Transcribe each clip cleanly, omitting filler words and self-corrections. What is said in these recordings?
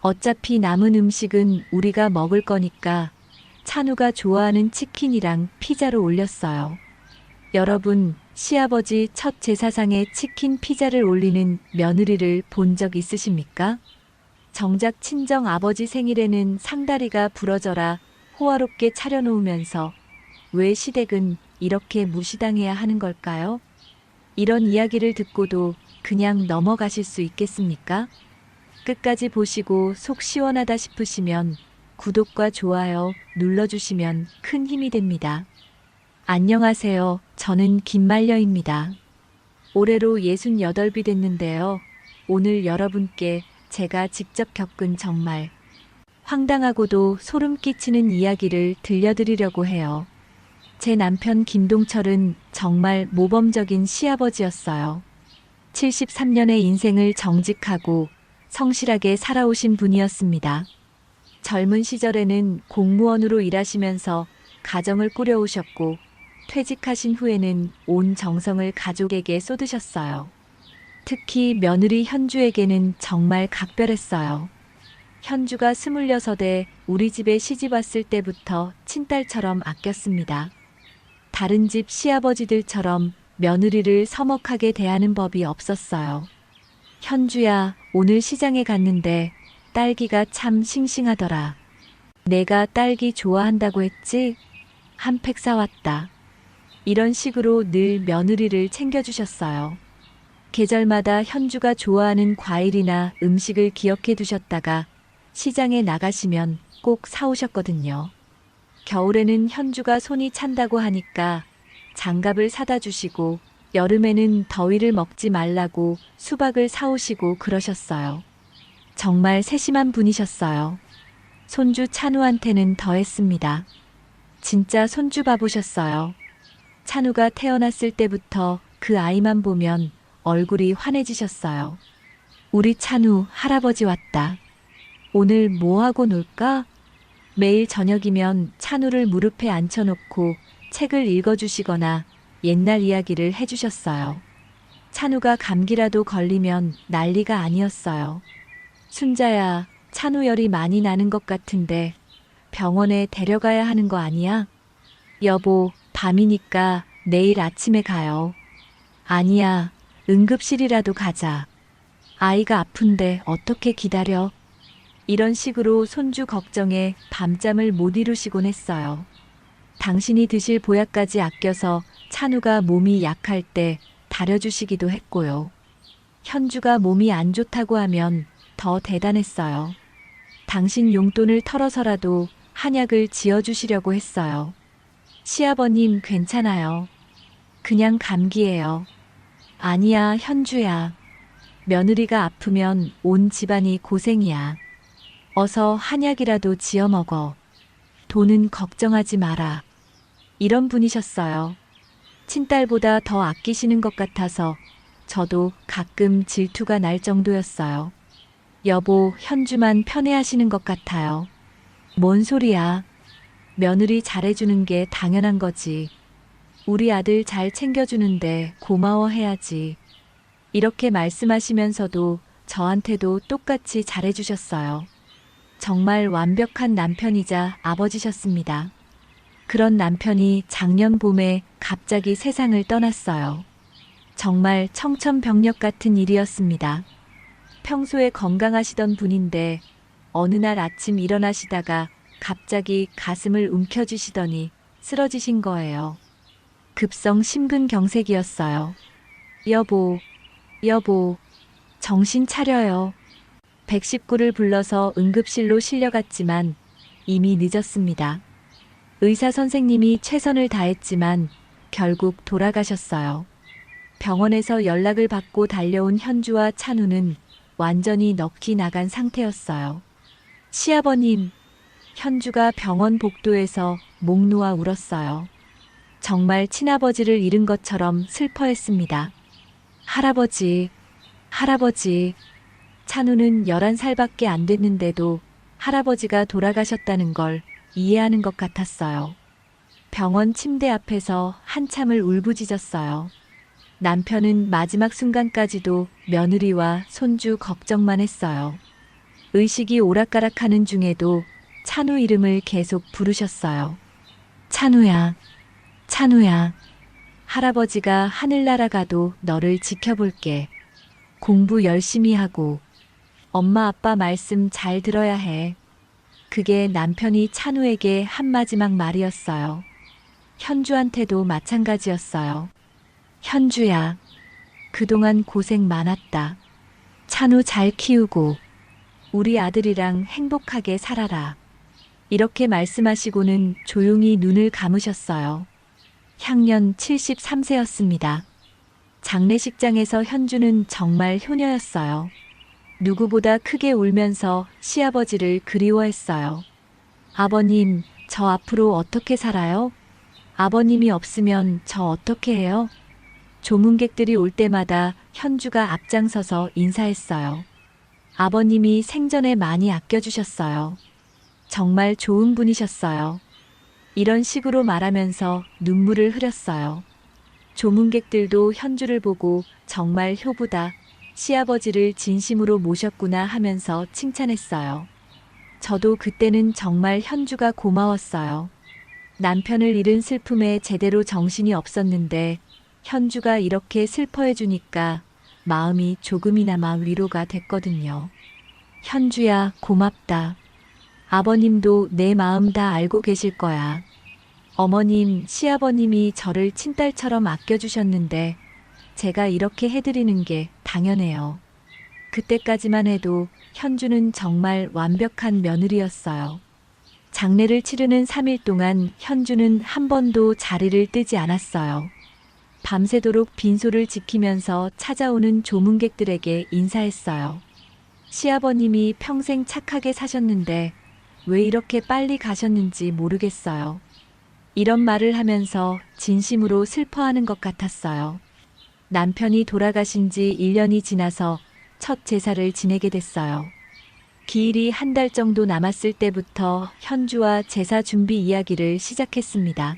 어차피 남은 음식은 우리가 먹을 거니까 찬우가 좋아하는 치킨이랑 피자로 올렸어요. 여러분, 시아버지 첫 제사상에 치킨 피자를 올리는 며느리를 본 적 있으십니까? 정작 친정 아버지 생일에는 상다리가 부러져라 호화롭게 차려놓으면서 왜 시댁은 이렇게 무시당해야 하는 걸까요? 이런 이야기를 듣고도 그냥 넘어가실 수 있겠습니까? 끝까지 보시고 속 시원하다 싶으시면 구독과 좋아요 눌러주시면 큰 힘이 됩니다. 안녕하세요. 저는 김말려입니다. 올해로 68이 됐는데요. 오늘 여러분께 제가 직접 겪은 정말 황당하고도 소름 끼치는 이야기를 들려드리려고 해요. 제 남편 김동철은 정말 모범적인 시아버지였어요. 73년의 인생을 정직하고 성실하게 살아오신 분이었습니다. 젊은 시절에는 공무원으로 일하시면서 가정을 꾸려오셨고 퇴직하신 후에는 온 정성을 가족에게 쏟으셨어요. 특히 며느리 현주에게는 정말 각별했어요. 현주가 26에 우리 집에 시집 왔을 때부터 친딸처럼 아꼈습니다. 다른 집 시아버지들처럼 며느리를 서먹하게 대하는 법이 없었어요. 현주야, 오늘 시장에 갔는데 딸기가 참 싱싱하더라. 내가 딸기 좋아한다고 했지? 한 팩 사왔다. 이런 식으로 늘 며느리를 챙겨주셨어요. 계절마다 현주가 좋아하는 과일이나 음식을 기억해 두셨다가 시장에 나가시면 꼭 사오셨거든요. 겨울에는 현주가 손이 찬다고 하니까 장갑을 사다 주시고 여름에는 더위를 먹지 말라고 수박을 사오시고 그러셨어요. 정말 세심한 분이셨어요. 손주 찬우한테는 더 했습니다. 진짜 손주 바보셨어요. 찬우가 태어났을 때부터 그 아이만 보면 얼굴이 환해지셨어요. 우리 찬우 할아버지 왔다. 오늘 뭐하고 놀까? 매일 저녁이면 찬우를 무릎에 앉혀놓고 책을 읽어주시거나 옛날 이야기를 해주셨어요. 찬우가 감기라도 걸리면 난리가 아니었어요. 순자야, 찬우 열이 많이 나는 것 같은데 병원에 데려가야 하는 거 아니야? 여보, 밤이니까 내일 아침에 가요. 아니야, 응급실이라도 가자. 아이가 아픈데 어떻게 기다려? 이런 식으로 손주 걱정에 밤잠을 못 이루시곤 했어요. 당신이 드실 보약까지 아껴서 찬우가 몸이 약할 때 다려주시기도 했고요. 현주가 몸이 안 좋다고 하면 더 대단했어요. 당신 용돈을 털어서라도 한약을 지어주시려고 했어요. 시아버님 괜찮아요. 그냥 감기예요. 아니야, 현주야. 며느리가 아프면 온 집안이 고생이야. 어서 한약이라도 지어 먹어. 돈은 걱정하지 마라. 이런 분이셨어요. 친딸보다 더 아끼시는 것 같아서 저도 가끔 질투가 날 정도였어요. 여보, 현주만 편애하시는 것 같아요. 뭔 소리야. 며느리 잘해주는 게 당연한 거지. 우리 아들 잘 챙겨주는데 고마워해야지. 이렇게 말씀하시면서도 저한테도 똑같이 잘해주셨어요. 정말 완벽한 남편이자 아버지셨습니다. 그런 남편이 작년 봄에 갑자기 세상을 떠났어요. 정말 청천벽력 같은 일이었습니다. 평소에 건강하시던 분인데 어느 날 아침 일어나시다가 갑자기 가슴을 움켜쥐시더니 쓰러지신 거예요. 급성 심근경색이었어요. 여보, 여보, 정신 차려요. 119를 불러서 응급실로 실려갔지만 이미 늦었습니다. 의사 선생님이 최선을 다했지만 결국 돌아가셨어요. 병원에서 연락을 받고 달려온 현주와 찬우는 완전히 넋이 나간 상태였어요. 시아버님, 현주가 병원 복도에서 목 놓아 울었어요. 정말 친아버지를 잃은 것처럼 슬퍼했습니다. 할아버지, 할아버지. 찬우는 11살밖에 안 됐는데도 할아버지가 돌아가셨다는 걸 이해하는 것 같았어요. 병원 침대 앞에서 한참을 울부짖었어요. 남편은 마지막 순간까지도 며느리와 손주 걱정만 했어요. 의식이 오락가락하는 중에도 찬우 이름을 계속 부르셨어요. 찬우야, 찬우야. 할아버지가 하늘 날아가도 너를 지켜볼게. 공부 열심히 하고 엄마 아빠 말씀 잘 들어야 해. 그게 남편이 찬우에게 한 마지막 말이었어요. 현주한테도 마찬가지였어요. 현주야, 그동안 고생 많았다. 찬우 잘 키우고 우리 아들이랑 행복하게 살아라. 이렇게 말씀하시고는 조용히 눈을 감으셨어요. 향년 73세였습니다. 장례식장에서 현주는 정말 효녀였어요. 누구보다 크게 울면서 시아버지를 그리워했어요. 아버님, 저 앞으로 어떻게 살아요? 아버님이 없으면 저 어떻게 해요? 조문객들이 올 때마다 현주가 앞장서서 인사했어요. 아버님이 생전에 많이 아껴주셨어요. 정말 좋은 분이셨어요. 이런 식으로 말하면서 눈물을 흘렸어요. 조문객들도 현주를 보고 정말 효부다. 시아버지를 진심으로 모셨구나 하면서 칭찬했어요. 저도 그때는 정말 현주가 고마웠어요. 남편을 잃은 슬픔에 제대로 정신이 없었는데 현주가 이렇게 슬퍼해주니까 마음이 조금이나마 위로가 됐거든요. 현주야, 고맙다. 아버님도 내 마음 다 알고 계실 거야. 어머님, 시아버님이 저를 친딸처럼 아껴주셨는데 제가 이렇게 해드리는 게 당연해요. 그때까지만 해도 현주는 정말 완벽한 며느리였어요. 장례를 치르는 3일 동안 현주는 한 번도 자리를 뜨지 않았어요. 밤새도록 빈소를 지키면서 찾아오는 조문객들에게 인사했어요. 시아버님이 평생 착하게 사셨는데 왜 이렇게 빨리 가셨는지 모르겠어요. 이런 말을 하면서 진심으로 슬퍼하는 것 같았어요. 남편이 돌아가신 지 1년이 지나서 첫 제사를 지내게 됐어요. 기일이 한 달 정도 남았을 때부터 현주와 제사 준비 이야기를 시작했습니다.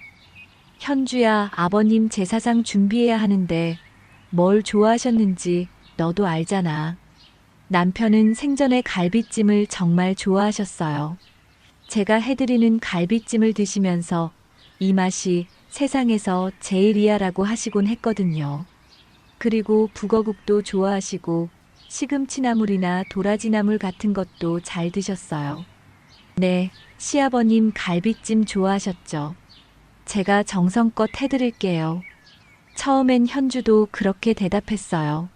현주야, 아버님 제사상 준비해야 하는데 뭘 좋아하셨는지 너도 알잖아. 남편은 생전에 갈비찜을 정말 좋아하셨어요. 제가 해드리는 갈비찜을 드시면서 이 맛이 세상에서 제일이야라고 하시곤 했거든요. 그리고 북어국도 좋아하시고 시금치나물이나 도라지나물 같은 것도 잘 드셨어요. 네, 시아버님 갈비찜 좋아하셨죠? 제가 정성껏 해드릴게요. 처음엔 현주도 그렇게 대답했어요.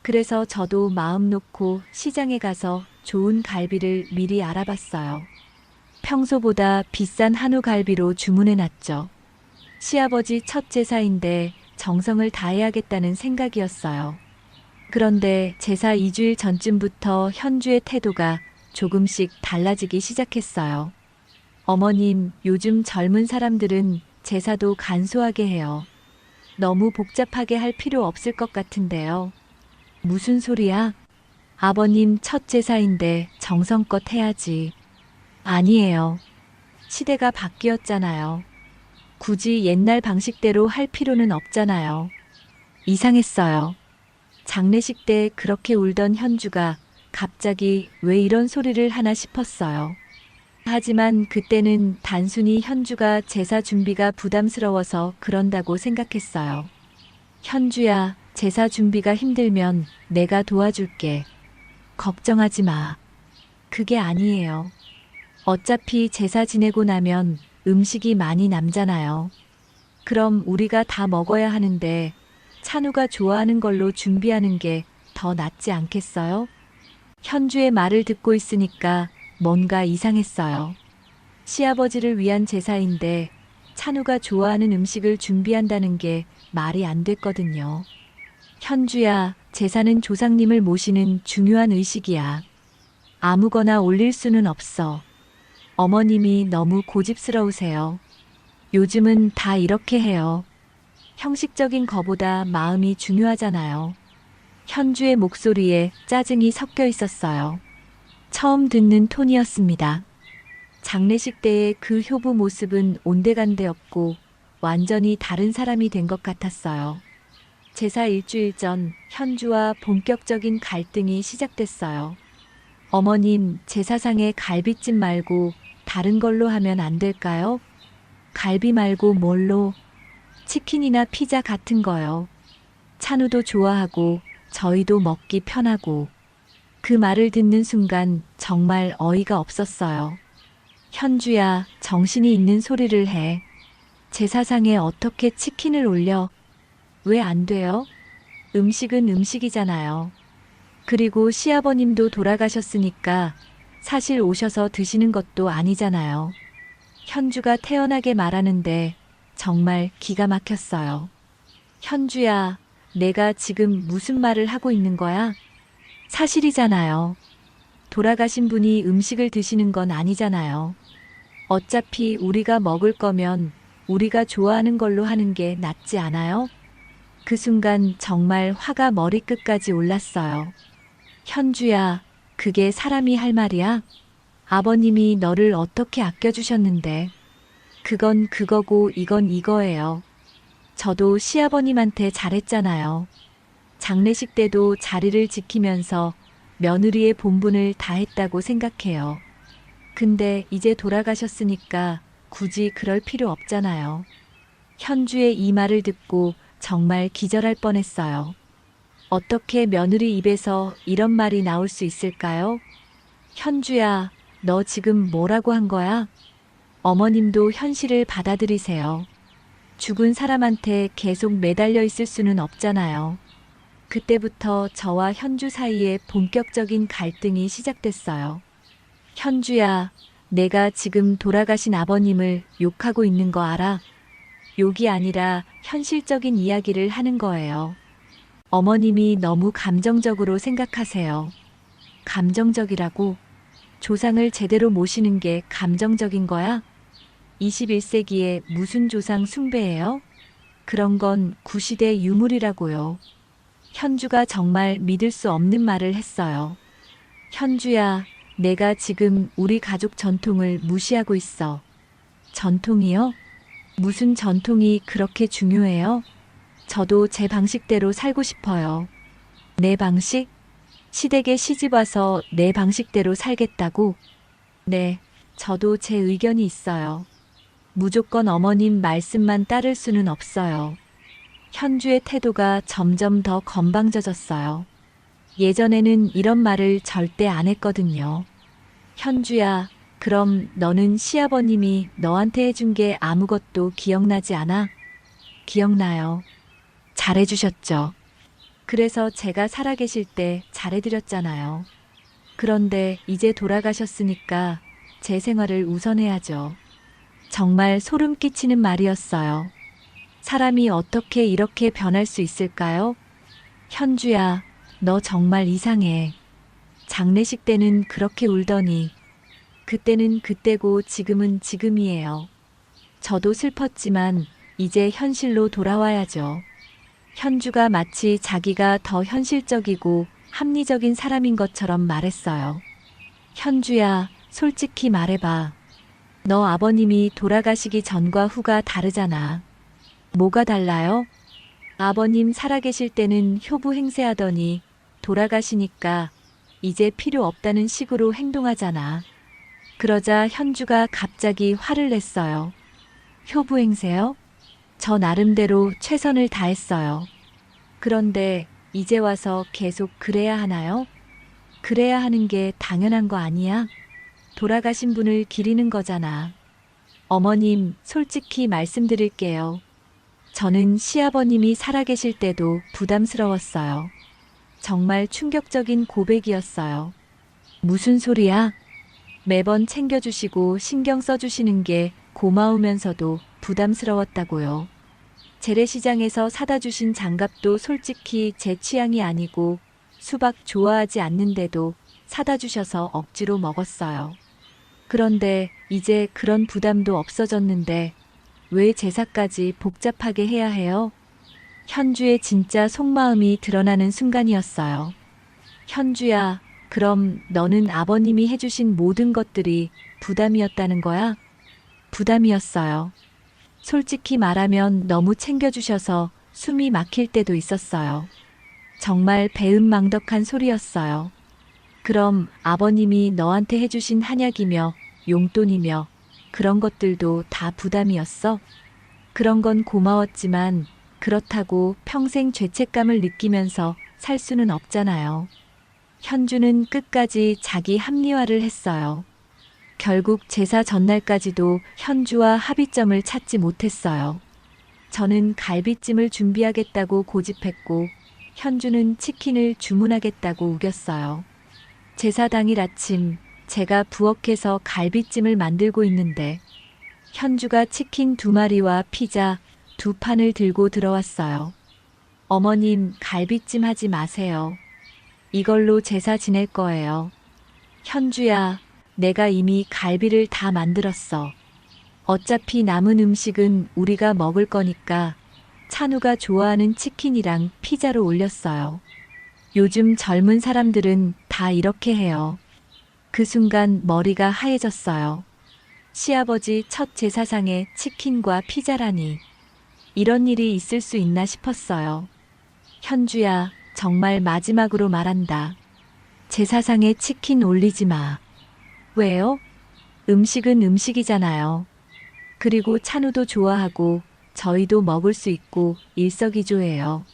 그래서 저도 마음 놓고 시장에 가서 좋은 갈비를 미리 알아봤어요. 평소보다 비싼 한우 갈비로 주문해놨죠. 시아버지 첫 제사인데 정성을 다해야겠다는 생각이었어요. 그런데 제사 2주일 전쯤부터 현주의 태도가 조금씩 달라지기 시작했어요. 어머님, 요즘 젊은 사람들은 제사도 간소하게 해요. 너무 복잡하게 할 필요 없을 것 같은데요. 무슨 소리야? 아버님 첫 제사인데 정성껏 해야지. 아니에요. 시대가 바뀌었잖아요. 굳이 옛날 방식대로 할 필요는 없잖아요. 이상했어요. 장례식 때 그렇게 울던 현주가 갑자기 왜 이런 소리를 하나 싶었어요. 하지만 그때는 단순히 현주가 제사 준비가 부담스러워서 그런다고 생각했어요. 현주야, 제사 준비가 힘들면 내가 도와줄게. 걱정하지 마. 그게 아니에요. 어차피 제사 지내고 나면 음식이 많이 남잖아요. 그럼 우리가 다 먹어야 하는데 찬우가 좋아하는 걸로 준비하는 게 더 낫지 않겠어요? 현주의 말을 듣고 있으니까 뭔가 이상했어요. 시아버지를 위한 제사인데 찬우가 좋아하는 음식을 준비한다는 게 말이 안 됐거든요. 현주야, 제사는 조상님을 모시는 중요한 의식이야. 아무거나 올릴 수는 없어. 어머님이 너무 고집스러우세요. 요즘은 다 이렇게 해요. 형식적인 거보다 마음이 중요하잖아요. 현주의 목소리에 짜증이 섞여 있었어요. 처음 듣는 톤이었습니다. 장례식 때의 그 효부 모습은 온데간데없고 완전히 다른 사람이 된 것 같았어요. 제사 일주일 전 현주와 본격적인 갈등이 시작됐어요. 어머님, 제사상에 갈비찜 말고 다른 걸로 하면 안 될까요? 갈비 말고 뭘로? 치킨이나 피자 같은 거요. 찬우도 좋아하고 저희도 먹기 편하고. 그 말을 듣는 순간 정말 어이가 없었어요. 현주야, 정신이 있는 소리를 해. 제사상에 어떻게 치킨을 올려? 왜 안 돼요? 음식은 음식이잖아요. 그리고 시아버님도 돌아가셨으니까 사실 오셔서 드시는 것도 아니잖아요. 현주가 태연하게 말하는데 정말 기가 막혔어요. 현주야, 내가 지금 무슨 말을 하고 있는 거야? 사실이잖아요. 돌아가신 분이 음식을 드시는 건 아니잖아요. 어차피 우리가 먹을 거면 우리가 좋아하는 걸로 하는 게 낫지 않아요? 그 순간 정말 화가 머리끝까지 올랐어요. 현주야, 그게 사람이 할 말이야? 아버님이 너를 어떻게 아껴주셨는데. 그건 그거고 이건 이거예요. 저도 시아버님한테 잘했잖아요. 장례식 때도 자리를 지키면서 며느리의 본분을 다했다고 생각해요. 근데 이제 돌아가셨으니까 굳이 그럴 필요 없잖아요. 현주의 이 말을 듣고 정말 기절할 뻔했어요. 어떻게 며느리 입에서 이런 말이 나올 수 있을까요? 현주야, 너 지금 뭐라고 한 거야? 어머님도 현실을 받아들이세요. 죽은 사람한테 계속 매달려 있을 수는 없잖아요. 그때부터 저와 현주 사이에 본격적인 갈등이 시작됐어요. 현주야, 내가 지금 돌아가신 아버님을 욕하고 있는 거 알아? 욕이 아니라 현실적인 이야기를 하는 거예요. 어머님이 너무 감정적으로 생각하세요. 감정적이라고? 조상을 제대로 모시는 게 감정적인 거야? 21세기에 무슨 조상 숭배예요? 그런 건 구시대 유물이라고요. 현주가 정말 믿을 수 없는 말을 했어요. 현주야, 내가 지금 우리 가족 전통을 무시하고 있어. 전통이요? 무슨 전통이 그렇게 중요해요? 저도 제 방식대로 살고 싶어요. 내 방식? 시댁에 시집 와서 내 방식대로 살겠다고? 네, 저도 제 의견이 있어요. 무조건 어머님 말씀만 따를 수는 없어요. 현주의 태도가 점점 더 건방져졌어요. 예전에는 이런 말을 절대 안 했거든요. 현주야, 그럼 너는 시아버님이 너한테 해준 게 아무것도 기억나지 않아? 기억나요. 잘해주셨죠. 그래서 제가 살아계실 때 잘해드렸잖아요. 그런데 이제 돌아가셨으니까 제 생활을 우선해야죠. 정말 소름 끼치는 말이었어요. 사람이 어떻게 이렇게 변할 수 있을까요? 현주야, 너 정말 이상해. 장례식 때는 그렇게 울더니 그때는 그때고 지금은 지금이에요. 저도 슬펐지만 이제 현실로 돌아와야죠. 현주가 마치 자기가 더 현실적이고 합리적인 사람인 것처럼 말했어요. 현주야, 솔직히 말해봐. 너 아버님이 돌아가시기 전과 후가 다르잖아. 뭐가 달라요? 아버님 살아계실 때는 효부 행세하더니 돌아가시니까 이제 필요 없다는 식으로 행동하잖아. 그러자 현주가 갑자기 화를 냈어요. 효부 행세요? 저 나름대로 최선을 다했어요. 그런데 이제 와서 계속 그래야 하나요? 그래야 하는 게 당연한 거 아니야? 돌아가신 분을 기리는 거잖아. 어머님, 솔직히 말씀드릴게요. 저는 시아버님이 살아계실 때도 부담스러웠어요. 정말 충격적인 고백이었어요. 무슨 소리야? 매번 챙겨주시고 신경 써주시는 게 고마우면서도 부담스러웠다고요. 재래시장에서 사다 주신 장갑도 솔직히 제 취향이 아니고 수박 좋아하지 않는데도 사다 주셔서 억지로 먹었어요. 그런데 이제 그런 부담도 없어졌는데 왜 제사까지 복잡하게 해야 해요? 현주의 진짜 속마음이 드러나는 순간이었어요. 현주야, 그럼 너는 아버님이 해주신 모든 것들이 부담이었다는 거야? 부담이었어요. 솔직히 말하면 너무 챙겨주셔서 숨이 막힐 때도 있었어요. 정말 배은망덕한 소리였어요. 그럼 아버님이 너한테 해주신 한약이며 용돈이며 그런 것들도 다 부담이었어? 그런 건 고마웠지만 그렇다고 평생 죄책감을 느끼면서 살 수는 없잖아요. 현주는 끝까지 자기 합리화를 했어요. 결국 제사 전날까지도 현주와 합의점을 찾지 못했어요. 저는 갈비찜을 준비하겠다고 고집했고 현주는 치킨을 주문하겠다고 우겼어요. 제사 당일 아침 제가 부엌에서 갈비찜을 만들고 있는데 현주가 치킨 2마리와 피자 2판을 들고 들어왔어요. 어머님, 갈비찜 하지 마세요. 이걸로 제사 지낼 거예요. 현주야, 내가 이미 갈비를 다 만들었어. 어차피 남은 음식은 우리가 먹을 거니까 찬우가 좋아하는 치킨이랑 피자로 올렸어요. 요즘 젊은 사람들은 다 이렇게 해요. 그 순간 머리가 하얘졌어요. 시아버지 첫 제사상에 치킨과 피자라니. 이런 일이 있을 수 있나 싶었어요. 현주야, 정말 마지막으로 말한다. 제사상에 치킨 올리지 마. 왜요? 음식은 음식이잖아요. 그리고 찬우도 좋아하고 저희도 먹을 수 있고 일석이조예요.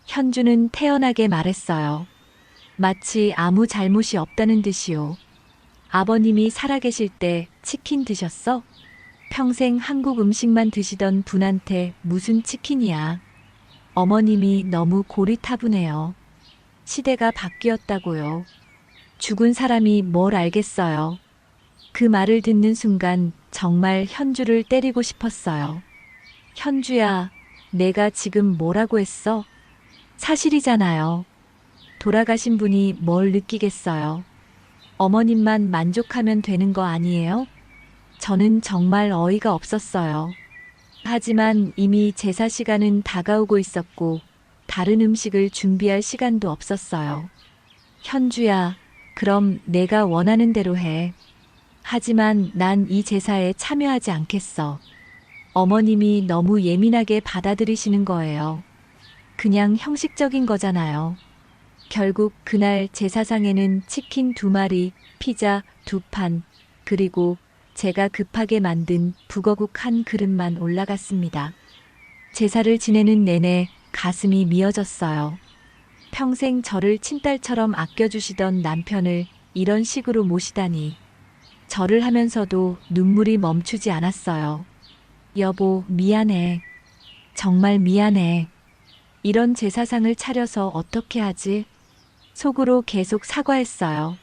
현주는 태연하게 말했어요. 마치 아무 잘못이 없다는 듯이요. 아버님이 살아계실 때 치킨 드셨어? 평생 한국 음식만 드시던 분한테 무슨 치킨이야. 어머님이 너무 고리타분해요. 시대가 바뀌었다고요. 죽은 사람이 뭘 알겠어요. 그 말을 듣는 순간 정말 현주를 때리고 싶었어요. 현주야, 내가 지금 뭐라고 했어? 사실이잖아요. 돌아가신 분이 뭘 느끼겠어요. 어머님만 만족하면 되는 거 아니에요? 저는 정말 어이가 없었어요. 하지만 이미 제사 시간은 다가오고 있었고 다른 음식을 준비할 시간도 없었어요. 현주야, 그럼 내가 원하는 대로 해. 하지만 난 이 제사에 참여하지 않겠어. 어머님이 너무 예민하게 받아들이시는 거예요. 그냥 형식적인 거잖아요. 결국 그날 제사상에는 치킨 2마리, 피자 2판, 그리고 제가 급하게 만든 북어국 1그릇만 올라갔습니다. 제사를 지내는 내내 가슴이 미어졌어요. 평생 저를 친딸처럼 아껴주시던 남편을 이런 식으로 모시다니. 절을 하면서도 눈물이 멈추지 않았어요. 여보, 미안해. 정말 미안해. 이런 제사상을 차려서 어떻게 하지? 속으로 계속 사과했어요.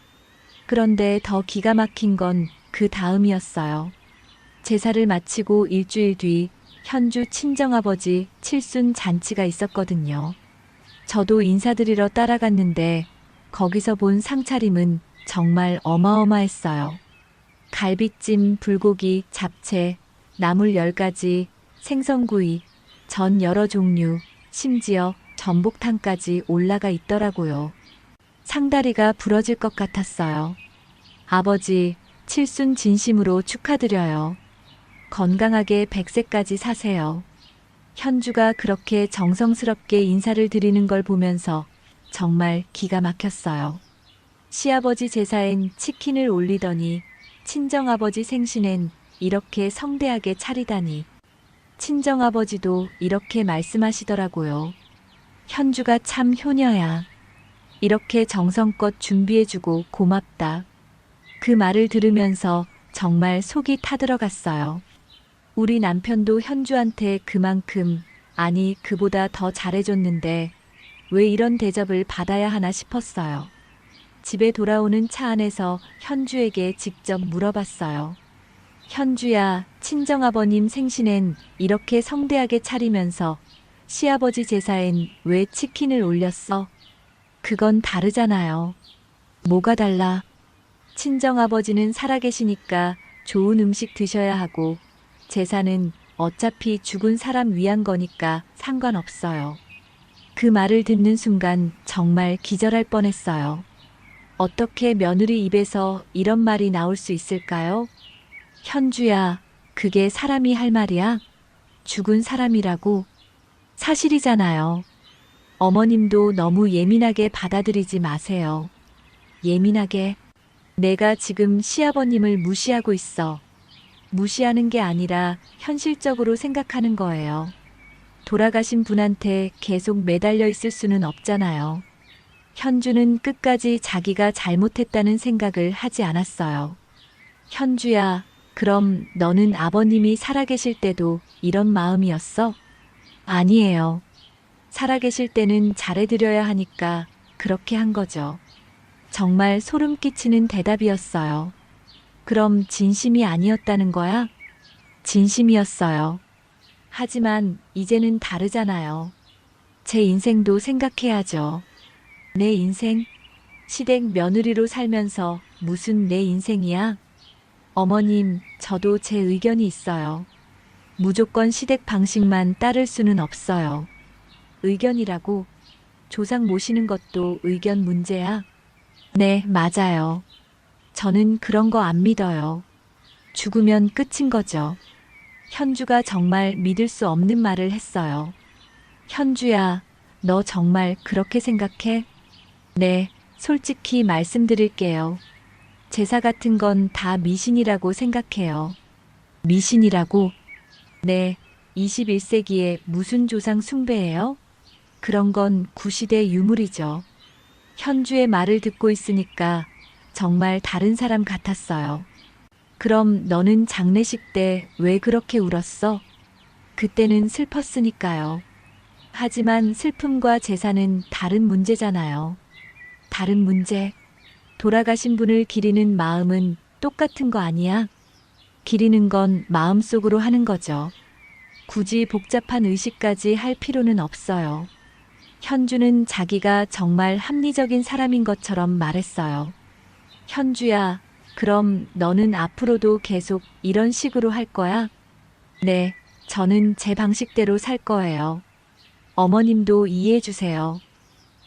그런데 더 기가 막힌 건 그 다음이었어요. 제사를 마치고 일주일 뒤 현주 친정아버지 칠순 잔치가 있었거든요. 저도 인사드리러 따라갔는데 거기서 본 상차림은 정말 어마어마했어요. 갈비찜, 불고기, 잡채, 나물 10가지, 생선구이, 전 여러 종류, 심지어 전복탕까지 올라가 있더라고요. 상다리가 부러질 것 같았어요. 아버지, 칠순 진심으로 축하드려요. 건강하게 100세까지 사세요. 현주가 그렇게 정성스럽게 인사를 드리는 걸 보면서 정말 기가 막혔어요. 시아버지 제사엔 치킨을 올리더니 친정아버지 생신엔 이렇게 성대하게 차리다니. 친정아버지도 이렇게 말씀하시더라고요. 현주가 참 효녀야. 이렇게 정성껏 준비해주고 고맙다. 그 말을 들으면서 정말 속이 타들어갔어요. 우리 남편도 현주한테 그만큼, 아니 그보다 더 잘해줬는데 왜 이런 대접을 받아야 하나 싶었어요. 집에 돌아오는 차 안에서 현주에게 직접 물어봤어요. 현주야, 친정아버님 생신엔 이렇게 성대하게 차리면서 시아버지 제사엔 왜 치킨을 올렸어? 그건 다르잖아요. 뭐가 달라? 친정아버지는 살아계시니까 좋은 음식 드셔야 하고 제사는 어차피 죽은 사람 위한 거니까 상관없어요. 그 말을 듣는 순간 정말 기절할 뻔했어요. 어떻게 며느리 입에서 이런 말이 나올 수 있을까요? 현주야, 그게 사람이 할 말이야? 죽은 사람이라고? 사실이잖아요. 어머님도 너무 예민하게 받아들이지 마세요. 예민하게. 내가 지금 시아버님을 무시하고 있어. 무시하는 게 아니라 현실적으로 생각하는 거예요. 돌아가신 분한테 계속 매달려 있을 수는 없잖아요. 현주는 끝까지 자기가 잘못했다는 생각을 하지 않았어요. 현주야, 그럼 너는 아버님이 살아계실 때도 이런 마음이었어? 아니에요. 살아계실 때는 잘해드려야 하니까 그렇게 한 거죠. 정말 소름 끼치는 대답이었어요. 그럼 진심이 아니었다는 거야? 진심이었어요. 하지만 이제는 다르잖아요. 제 인생도 생각해야죠. 내 인생? 시댁 며느리로 살면서 무슨 내 인생이야? 어머님, 저도 제 의견이 있어요. 무조건 시댁 방식만 따를 수는 없어요. 의견이라고? 조상 모시는 것도 의견 문제야? 네, 맞아요. 저는 그런 거 안 믿어요. 죽으면 끝인 거죠. 현주가 정말 믿을 수 없는 말을 했어요. 현주야, 너 정말 그렇게 생각해? 네, 솔직히 말씀드릴게요. 제사 같은 건 다 미신이라고 생각해요. 미신이라고? 네, 21세기에 무슨 조상 숭배예요? 그런 건 구시대 유물이죠. 현주의 말을 듣고 있으니까 정말 다른 사람 같았어요. 그럼 너는 장례식 때 왜 그렇게 울었어? 그때는 슬펐으니까요. 하지만 슬픔과 제사는 다른 문제잖아요. 다른 문제. 돌아가신 분을 기리는 마음은 똑같은 거 아니야? 기리는 건 마음속으로 하는 거죠. 굳이 복잡한 의식까지 할 필요는 없어요. 현주는 자기가 정말 합리적인 사람인 것처럼 말했어요. 현주야, 그럼 너는 앞으로도 계속 이런 식으로 할 거야? 네, 저는 제 방식대로 살 거예요. 어머님도 이해해 주세요.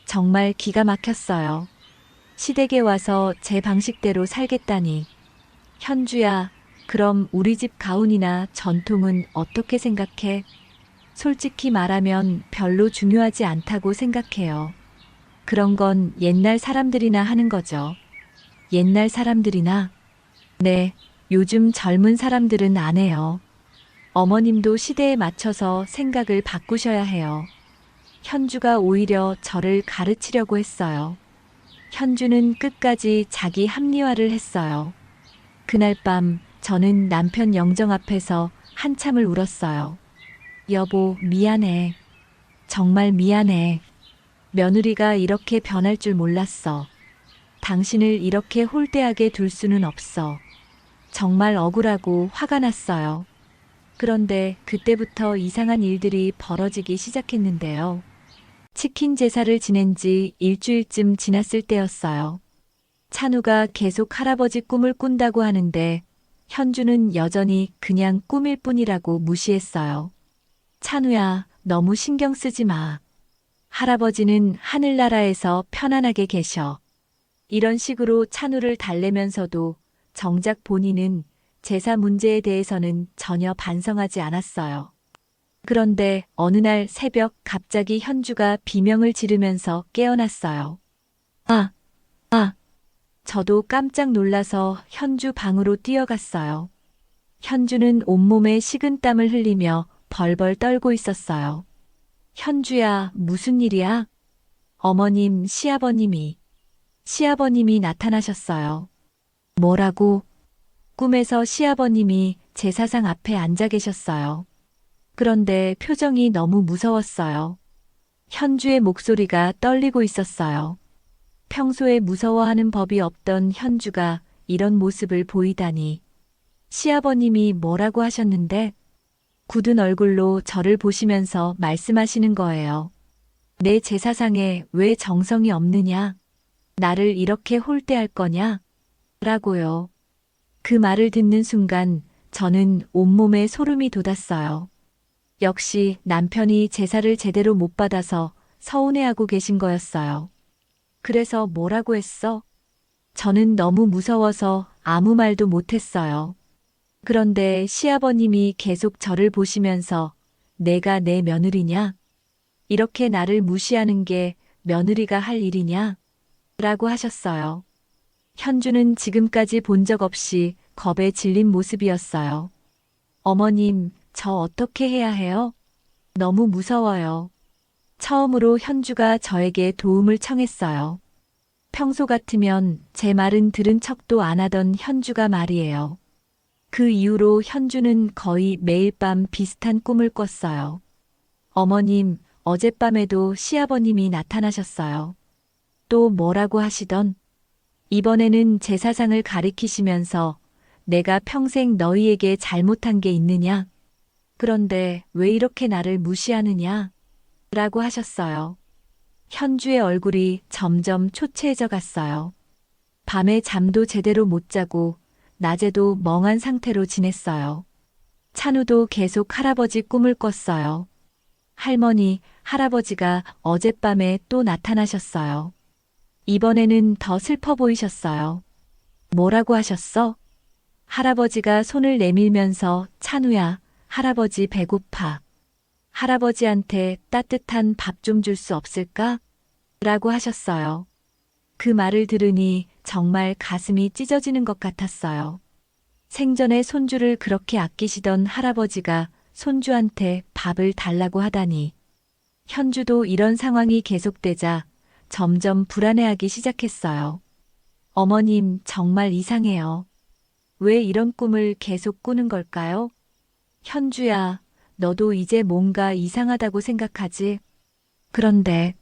정말 기가 막혔어요. 시댁에 와서 제 방식대로 살겠다니. 현주야, 그럼 우리 집 가훈이나 전통은 어떻게 생각해? 솔직히 말하면 별로 중요하지 않다고 생각해요. 그런 건 옛날 사람들이나 하는 거죠. 옛날 사람들이나? 네, 요즘 젊은 사람들은 안 해요. 어머님도 시대에 맞춰서 생각을 바꾸셔야 해요. 현주가 오히려 저를 가르치려고 했어요. 현주는 끝까지 자기 합리화를 했어요. 그날 밤 저는 남편 영정 앞에서 한참을 울었어요. 여보, 미안해. 정말 미안해. 며느리가 이렇게 변할 줄 몰랐어. 당신을 이렇게 홀대하게 둘 수는 없어. 정말 억울하고 화가 났어요. 그런데 그때부터 이상한 일들이 벌어지기 시작했는데요. 치킨 제사를 지낸 지 일주일쯤 지났을 때였어요. 찬우가 계속 할아버지 꿈을 꾼다고 하는데 현주는 여전히 그냥 꿈일 뿐이라고 무시했어요. 찬우야, 너무 신경 쓰지 마. 할아버지는 하늘나라에서 편안하게 계셔. 이런 식으로 찬우를 달래면서도 정작 본인은 제사 문제에 대해서는 전혀 반성하지 않았어요. 그런데 어느 날 새벽 갑자기 현주가 비명을 지르면서 깨어났어요. 아, 아. 저도 깜짝 놀라서 현주 방으로 뛰어갔어요. 현주는 온몸에 식은땀을 흘리며 벌벌 떨고 있었어요. 현주야, 무슨 일이야? 어머님, 시아버님이 나타나셨어요. 뭐라고? 꿈에서 시아버님이 제사상 앞에 앉아 계셨어요. 그런데 표정이 너무 무서웠어요. 현주의 목소리가 떨리고 있었어요. 평소에 무서워하는 법이 없던 현주가 이런 모습을 보이다니. 시아버님이 뭐라고 하셨는데? 굳은 얼굴로 저를 보시면서 말씀하시는 거예요. 내 제사상에 왜 정성이 없느냐? 나를 이렇게 홀대할 거냐? 라고요. 그 말을 듣는 순간 저는 온몸에 소름이 돋았어요. 역시 남편이 제사를 제대로 못 받아서 서운해하고 계신 거였어요. 그래서 뭐라고 했어? 저는 너무 무서워서 아무 말도 못했어요. 그런데 시아버님이 계속 저를 보시면서 내가 내 며느리냐? 이렇게 나를 무시하는 게 며느리가 할 일이냐? 라고 하셨어요. 현주는 지금까지 본 적 없이 겁에 질린 모습이었어요. 어머님, 저 어떻게 해야 해요? 너무 무서워요. 처음으로 현주가 저에게 도움을 청했어요. 평소 같으면 제 말은 들은 척도 안 하던 현주가 말이에요. 그 이후로 현주는 거의 매일 밤 비슷한 꿈을 꿨어요. 어머님, 어젯밤에도 시아버님이 나타나셨어요. 또 뭐라고 하시던? 이번에는 제 사상을 가리키시면서 내가 평생 너희에게 잘못한 게 있느냐? 그런데 왜 이렇게 나를 무시하느냐? 라고 하셨어요. 현주의 얼굴이 점점 초췌해져 갔어요. 밤에 잠도 제대로 못 자고 낮에도 멍한 상태로 지냈어요. 찬우도 계속 할아버지 꿈을 꿨어요. 할머니, 할아버지가 어젯밤에 또 나타나셨어요. 이번에는 더 슬퍼 보이셨어요. 뭐라고 하셨어? 할아버지가 손을 내밀면서 찬우야, 할아버지 배고파. 할아버지한테 따뜻한 밥 좀 줄 수 없을까? 라고 하셨어요. 그 말을 들으니 정말 가슴이 찢어지는 것 같았어요. 생전에 손주를 그렇게 아끼시던 할아버지가 손주한테 밥을 달라고 하다니. 현주도 이런 상황이 계속되자 점점 불안해하기 시작했어요. 어머님, 정말 이상해요. 왜 이런 꿈을 계속 꾸는 걸까요? 현주야, 너도 이제 뭔가 이상하다고 생각하지? 그런데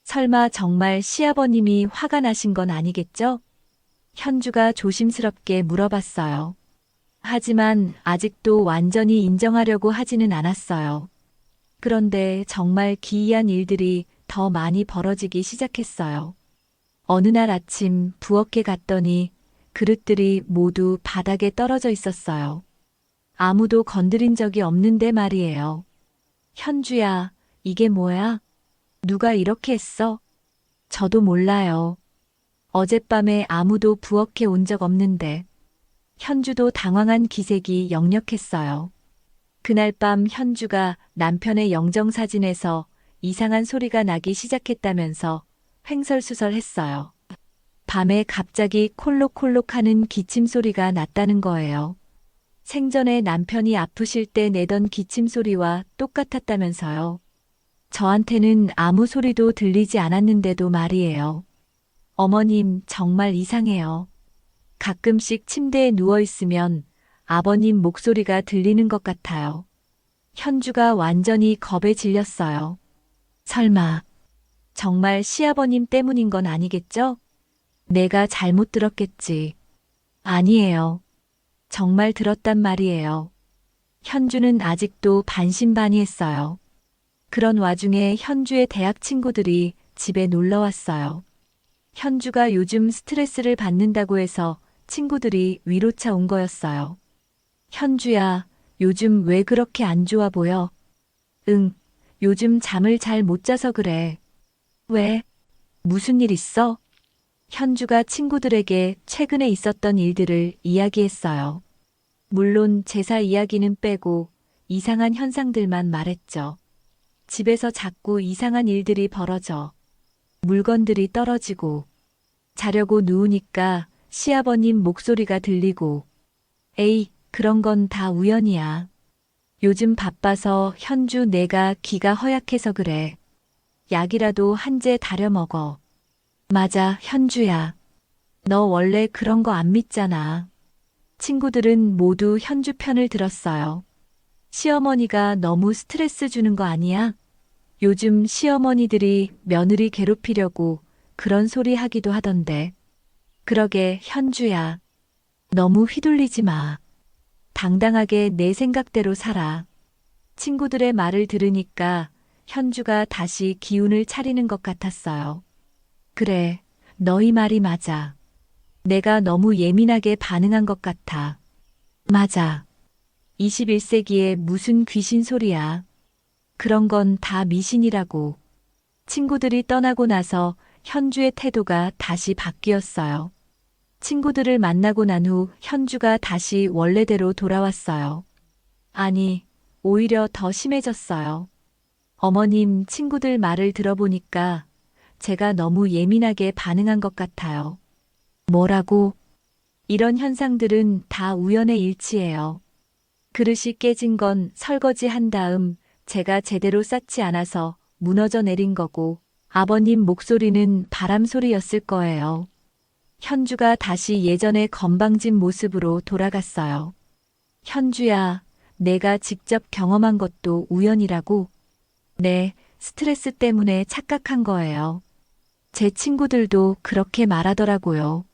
설마 정말 시아버님이 화가 나신 건 아니겠죠? 현주가 조심스럽게 물어봤어요. 하지만 아직도 완전히 인정하려고 하지는 않았어요. 그런데 정말 기이한 일들이 더 많이 벌어지기 시작했어요. 어느 날 아침 부엌에 갔더니 그릇들이 모두 바닥에 떨어져 있었어요. 아무도 건드린 적이 없는데 말이에요. 현주야, 이게 뭐야? 누가 이렇게 했어? 저도 몰라요. 어젯밤에 아무도 부엌에 온 적 없는데. 현주도 당황한 기색이 역력했어요. 그날 밤 현주가 남편의 영정사진에서 이상한 소리가 나기 시작했다면서 횡설수설했어요. 밤에 갑자기 콜록콜록 하는 기침 소리가 났다는 거예요. 생전에 남편이 아프실 때 내던 기침 소리와 똑같았다면서요. 저한테는 아무 소리도 들리지 않았는데도 말이에요. 어머님, 정말 이상해요. 가끔씩 침대에 누워 있으면 아버님 목소리가 들리는 것 같아요. 현주가 완전히 겁에 질렸어요. 설마, 정말 시아버님 때문인 건 아니겠죠? 내가 잘못 들었겠지. 아니에요. 정말 들었단 말이에요. 현주는 아직도 반신반의했어요. 그런 와중에 현주의 대학 친구들이 집에 놀러 왔어요. 현주가 요즘 스트레스를 받는다고 해서 친구들이 위로차 온 거였어요. 현주야, 요즘 왜 그렇게 안 좋아 보여? 응, 요즘 잠을 잘 못 자서 그래. 왜? 무슨 일 있어? 현주가 친구들에게 최근에 있었던 일들을 이야기했어요. 물론 제사 이야기는 빼고 이상한 현상들만 말했죠. 집에서 자꾸 이상한 일들이 벌어져. 물건들이 떨어지고, 자려고 누우니까 시아버님 목소리가 들리고, 에이, 그런 건 다 우연이야. 요즘 바빠서 현주 내가 기가 허약해서 그래. 약이라도 한 재 다려 먹어. 맞아, 현주야. 너 원래 그런 거 안 믿잖아. 친구들은 모두 현주 편을 들었어요. 시어머니가 너무 스트레스 주는 거 아니야? 요즘 시어머니들이 며느리 괴롭히려고 그런 소리 하기도 하던데. 그러게, 현주야. 너무 휘둘리지 마. 당당하게 내 생각대로 살아. 친구들의 말을 들으니까 현주가 다시 기운을 차리는 것 같았어요. 그래, 너희 말이 맞아. 내가 너무 예민하게 반응한 것 같아. 맞아. 21세기에 무슨 귀신 소리야. 그런 건 다 미신이라고. 친구들이 떠나고 나서 현주의 태도가 다시 바뀌었어요. 친구들을 만나고 난 후 현주가 다시 원래대로 돌아왔어요. 아니, 오히려 더 심해졌어요. 어머님, 친구들 말을 들어보니까 제가 너무 예민하게 반응한 것 같아요. 뭐라고? 이런 현상들은 다 우연의 일치예요. 그릇이 깨진 건 설거지 한 다음 제가 제대로 쌓지 않아서 무너져 내린 거고, 아버님 목소리는 바람 소리였을 거예요. 현주가 다시 예전의 건방진 모습으로 돌아갔어요. 현주야, 내가 직접 경험한 것도 우연이라고? 네, 스트레스 때문에 착각한 거예요. 제 친구들도 그렇게 말하더라고요.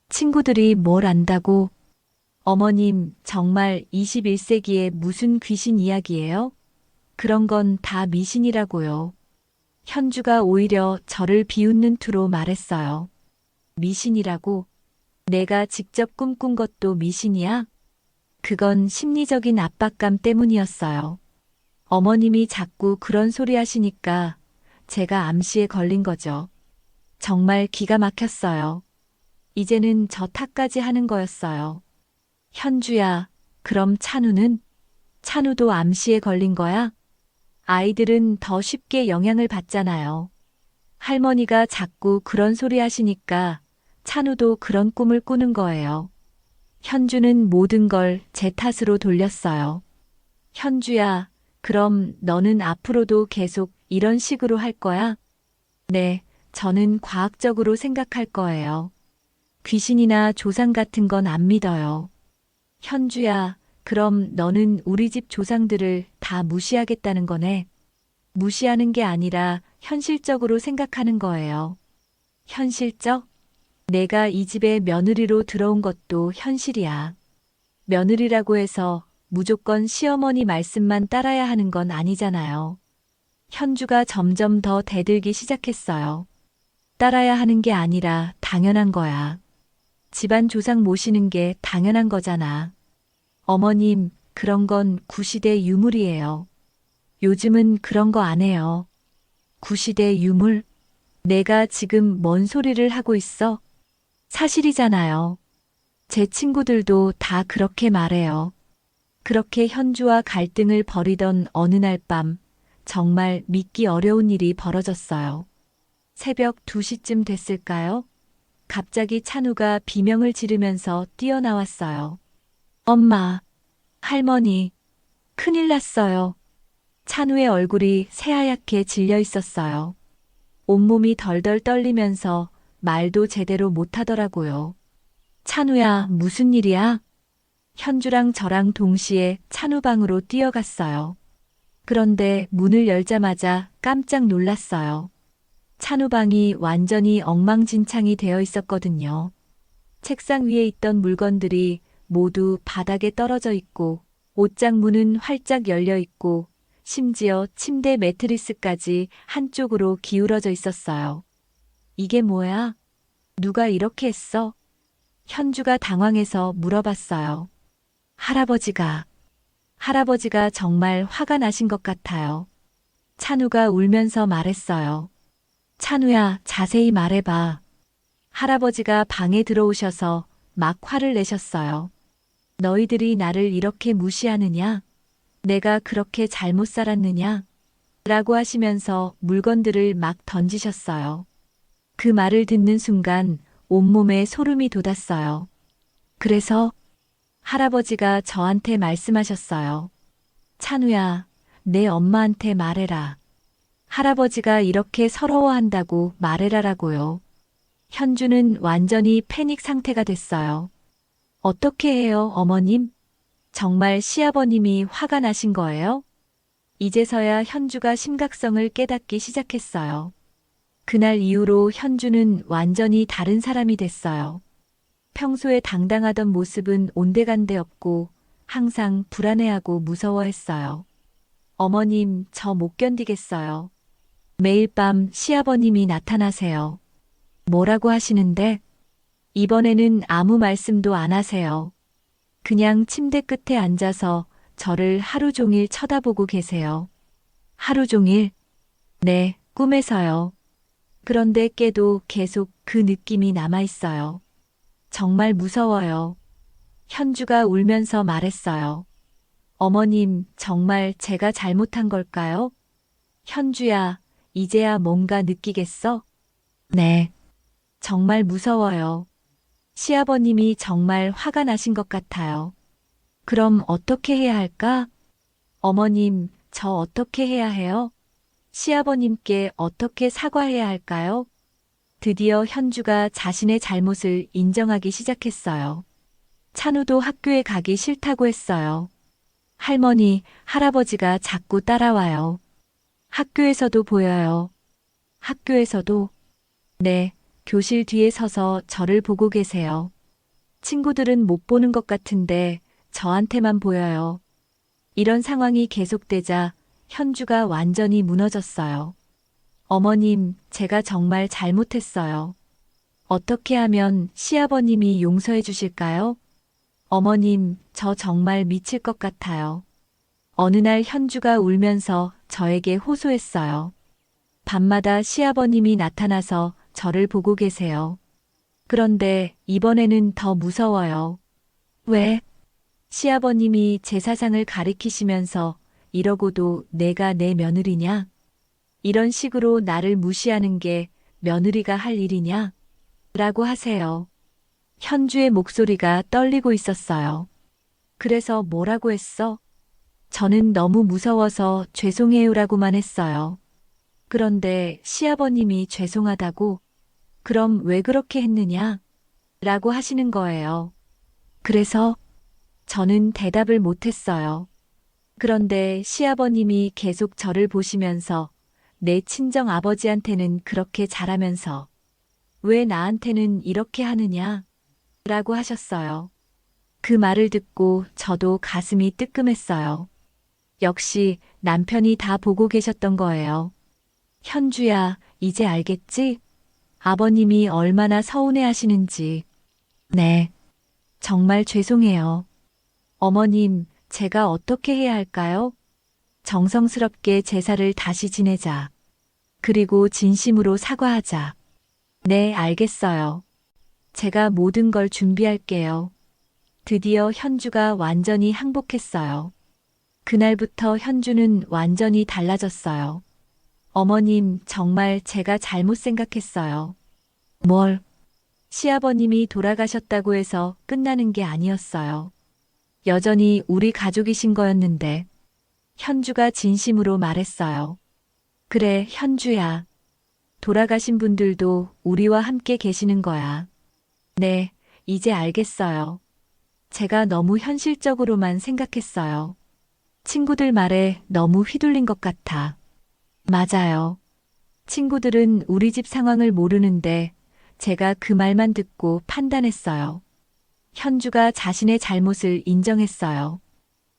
친구들이 뭘 안다고? 어머님, 정말 21세기에 무슨 귀신 이야기예요? 그런 건 다 미신이라고요. 현주가 오히려 저를 비웃는 투로 말했어요. 미신이라고? 내가 직접 꿈꾼 것도 미신이야? 그건 심리적인 압박감 때문이었어요. 어머님이 자꾸 그런 소리 하시니까 제가 암시에 걸린 거죠. 정말 기가 막혔어요. 이제는 저 탓까지 하는 거였어요. 현주야, 그럼 찬우는? 찬우도 암시에 걸린 거야? 아이들은 더 쉽게 영향을 받잖아요. 할머니가 자꾸 그런 소리 하시니까 찬우도 그런 꿈을 꾸는 거예요. 현주는 모든 걸 제 탓으로 돌렸어요. 현주야, 그럼 너는 앞으로도 계속 이런 식으로 할 거야? 네, 저는 과학적으로 생각할 거예요. 귀신이나 조상 같은 건 안 믿어요. 현주야, 그럼 너는 우리 집 조상들을 다 무시하겠다는 거네? 무시하는 게 아니라 현실적으로 생각하는 거예요. 현실적? 내가 이 집에 며느리로 들어온 것도 현실이야. 며느리라고 해서 무조건 시어머니 말씀만 따라야 하는 건 아니잖아요. 현주가 점점 더 대들기 시작했어요. 따라야 하는 게 아니라 당연한 거야. 집안 조상 모시는 게 당연한 거잖아. 어머님, 그런 건 구시대 유물이에요. 요즘은 그런 거 안 해요. 구시대 유물? 내가 지금 뭔 소리를 하고 있어? 사실이잖아요. 제 친구들도 다 그렇게 말해요. 그렇게 현주와 갈등을 벌이던 어느 날 밤, 정말 믿기 어려운 일이 벌어졌어요. 새벽 2시쯤 됐을까요? 갑자기 찬우가 비명을 지르면서 뛰어나왔어요. 엄마, 할머니, 큰일 났어요. 찬우의 얼굴이 새하얗게 질려 있었어요. 온몸이 덜덜 떨리면서 말도 제대로 못하더라고요. 찬우야, 무슨 일이야? 현주랑 저랑 동시에 찬우 방으로 뛰어갔어요. 그런데 문을 열자마자 깜짝 놀랐어요. 찬우 방이 완전히 엉망진창이 되어 있었거든요. 책상 위에 있던 물건들이 모두 바닥에 떨어져 있고, 옷장 문은 활짝 열려 있고, 심지어 침대 매트리스까지 한쪽으로 기울어져 있었어요. 이게 뭐야? 누가 이렇게 했어? 현주가 당황해서 물어봤어요. 할아버지가 정말 화가 나신 것 같아요. 찬우가 울면서 말했어요. 찬우야, 자세히 말해봐. 할아버지가 방에 들어오셔서 막 화를 내셨어요. 너희들이 나를 이렇게 무시하느냐? 내가 그렇게 잘못 살았느냐? 라고 하시면서 물건들을 막 던지셨어요. 그 말을 듣는 순간 온몸에 소름이 돋았어요. 그래서 할아버지가 저한테 말씀하셨어요. 찬우야, 내 엄마한테 말해라. 할아버지가 이렇게 서러워한다고 말해라라고요. 현주는 완전히 패닉 상태가 됐어요. 어떻게 해요, 어머님? 정말 시아버님이 화가 나신 거예요? 이제서야 현주가 심각성을 깨닫기 시작했어요. 그날 이후로 현주는 완전히 다른 사람이 됐어요. 평소에 당당하던 모습은 온데간데 없고 항상 불안해하고 무서워했어요. 어머님, 저 못 견디겠어요. 매일 밤 시아버님이 나타나세요. 뭐라고 하시는데? 이번에는 아무 말씀도 안 하세요. 그냥 침대 끝에 앉아서 저를 하루 종일 쳐다보고 계세요. 하루 종일? 네, 꿈에서요. 그런데 깨도 계속 그 느낌이 남아있어요. 정말 무서워요. 현주가 울면서 말했어요. 어머님, 정말 제가 잘못한 걸까요? 현주야, 이제야 뭔가 느끼겠어? 네. 정말 무서워요. 시아버님이 정말 화가 나신 것 같아요. 그럼 어떻게 해야 할까? 어머님, 저 어떻게 해야 해요? 시아버님께 어떻게 사과해야 할까요? 드디어 현주가 자신의 잘못을 인정하기 시작했어요. 찬우도 학교에 가기 싫다고 했어요. 할머니, 할아버지가 자꾸 따라와요. 학교에서도 보여요. 학교에서도? 네, 교실 뒤에 서서 저를 보고 계세요. 친구들은 못 보는 것 같은데 저한테만 보여요. 이런 상황이 계속되자 현주가 완전히 무너졌어요. 어머님, 제가 정말 잘못했어요. 어떻게 하면 시아버님이 용서해 주실까요? 어머님, 저 정말 미칠 것 같아요. 어느 날 현주가 울면서 저에게 호소했어요. 밤마다 시아버님이 나타나서 저를 보고 계세요. 그런데 이번에는 더 무서워요. 왜? 시아버님이 제 사상을 가리키시면서 이러고도 내가 내 며느리냐? 이런 식으로 나를 무시하는 게 며느리가 할 일이냐? 라고 하세요. 현주의 목소리가 떨리고 있었어요. 그래서 뭐라고 했어? 저는 너무 무서워서 죄송해요라고만 했어요. 그런데 시아버님이 죄송하다고? 그럼 왜 그렇게 했느냐? 라고 하시는 거예요. 그래서 저는 대답을 못했어요. 그런데 시아버님이 계속 저를 보시면서 내 친정 아버지한테는 그렇게 잘하면서 왜 나한테는 이렇게 하느냐? 라고 하셨어요. 그 말을 듣고 저도 가슴이 뜨끔했어요. 역시 남편이 다 보고 계셨던 거예요. 현주야, 이제 알겠지? 아버님이 얼마나 서운해 하시는지. 네, 정말 죄송해요. 어머님, 제가 어떻게 해야 할까요? 정성스럽게 제사를 다시 지내자. 그리고 진심으로 사과하자. 네, 알겠어요. 제가 모든 걸 준비할게요. 드디어 현주가 완전히 항복했어요. 그날부터 현주는 완전히 달라졌어요. 어머님, 정말 제가 잘못 생각했어요. 뭘? 시아버님이 돌아가셨다고 해서 끝나는 게 아니었어요. 여전히 우리 가족이신 거였는데. 현주가 진심으로 말했어요. 그래, 현주야. 돌아가신 분들도 우리와 함께 계시는 거야. 네, 이제 알겠어요. 제가 너무 현실적으로만 생각했어요. 친구들 말에 너무 휘둘린 것 같아. 맞아요. 친구들은 우리 집 상황을 모르는데 제가 그 말만 듣고 판단했어요. 현주가 자신의 잘못을 인정했어요.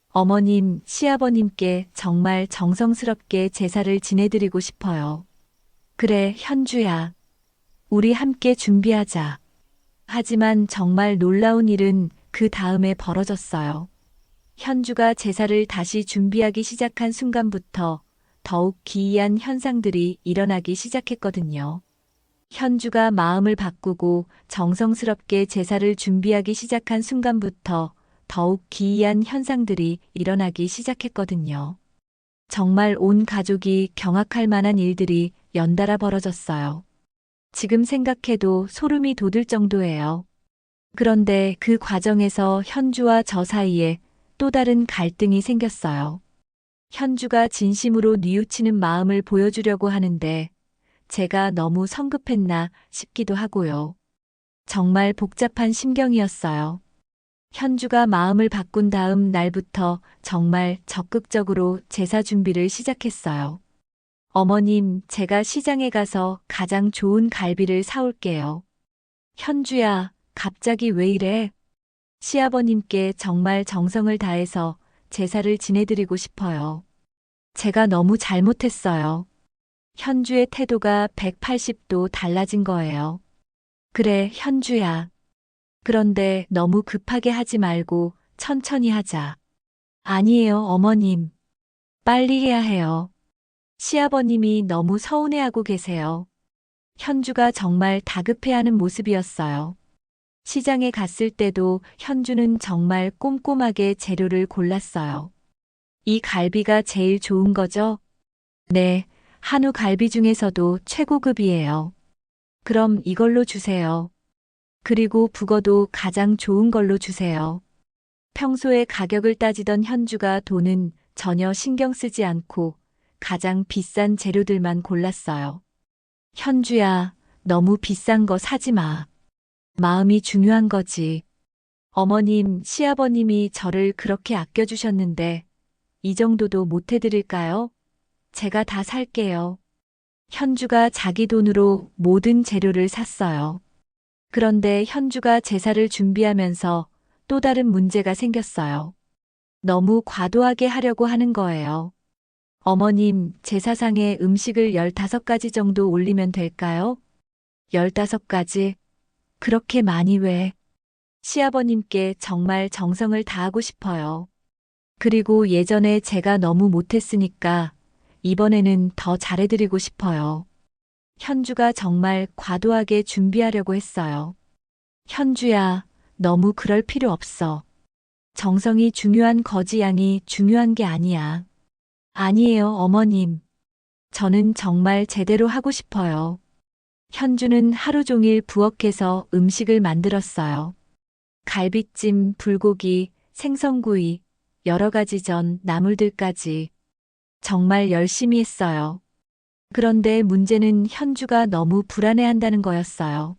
어머님, 시아버님께 정말 정성스럽게 제사를 지내드리고 싶어요. 그래, 현주야. 우리 함께 준비하자. 하지만 정말 놀라운 일은 그 다음에 벌어졌어요. 현주가 제사를 다시 준비하기 시작한 순간부터 더욱 기이한 현상들이 일어나기 시작했거든요. 현주가 마음을 바꾸고 정성스럽게 제사를 준비하기 시작한 순간부터 더욱 기이한 현상들이 일어나기 시작했거든요. 정말 온 가족이 경악할 만한 일들이 연달아 벌어졌어요. 지금 생각해도 소름이 돋을 정도예요. 그런데 그 과정에서 현주와 저 사이에 또 다른 갈등이 생겼어요. 현주가 진심으로 뉘우치는 마음을 보여주려고 하는데 제가 너무 성급했나 싶기도 하고요. 정말 복잡한 심경이었어요. 현주가 마음을 바꾼 다음 날부터 정말 적극적으로 제사 준비를 시작했어요. 어머님, 제가 시장에 가서 가장 좋은 갈비를 사올게요. 현주야, 갑자기 왜 이래? 시아버님께 정말 정성을 다해서 제사를 지내드리고 싶어요. 제가 너무 잘못했어요. 현주의 태도가 180도 달라진 거예요. 그래, 현주야. 그런데 너무 급하게 하지 말고 천천히 하자. 아니에요, 어머님. 빨리 해야 해요. 시아버님이 너무 서운해하고 계세요. 현주가 정말 다급해하는 모습이었어요. 시장에 갔을 때도 현주는 정말 꼼꼼하게 재료를 골랐어요. 이 갈비가 제일 좋은 거죠? 네, 한우 갈비 중에서도 최고급이에요. 그럼 이걸로 주세요. 그리고 북어도 가장 좋은 걸로 주세요. 평소에 가격을 따지던 현주가 돈은 전혀 신경 쓰지 않고 가장 비싼 재료들만 골랐어요. 현주야, 너무 비싼 거 사지 마. 마음이 중요한 거지. 어머님, 시아버님이 저를 그렇게 아껴주셨는데 이 정도도 못 해드릴까요? 제가 다 살게요. 현주가 자기 돈으로 모든 재료를 샀어요. 그런데 현주가 제사를 준비하면서 또 다른 문제가 생겼어요. 너무 과도하게 하려고 하는 거예요. 어머님, 제사상에 음식을 15가지 정도 올리면 될까요? 15가지? 그렇게 많이 왜? 시아버님께 정말 정성을 다하고 싶어요. 그리고 예전에 제가 너무 못했으니까 이번에는 더 잘해드리고 싶어요. 현주가 정말 과도하게 준비하려고 했어요. 현주야, 너무 그럴 필요 없어. 정성이 중요한 거지 양이 중요한 게 아니야. 아니에요, 어머님. 저는 정말 제대로 하고 싶어요. 현주는 하루 종일 부엌에서 음식을 만들었어요. 갈비찜, 불고기, 생선구이, 여러 가지 전, 나물들까지. 정말 열심히 했어요. 그런데 문제는 현주가 너무 불안해한다는 거였어요.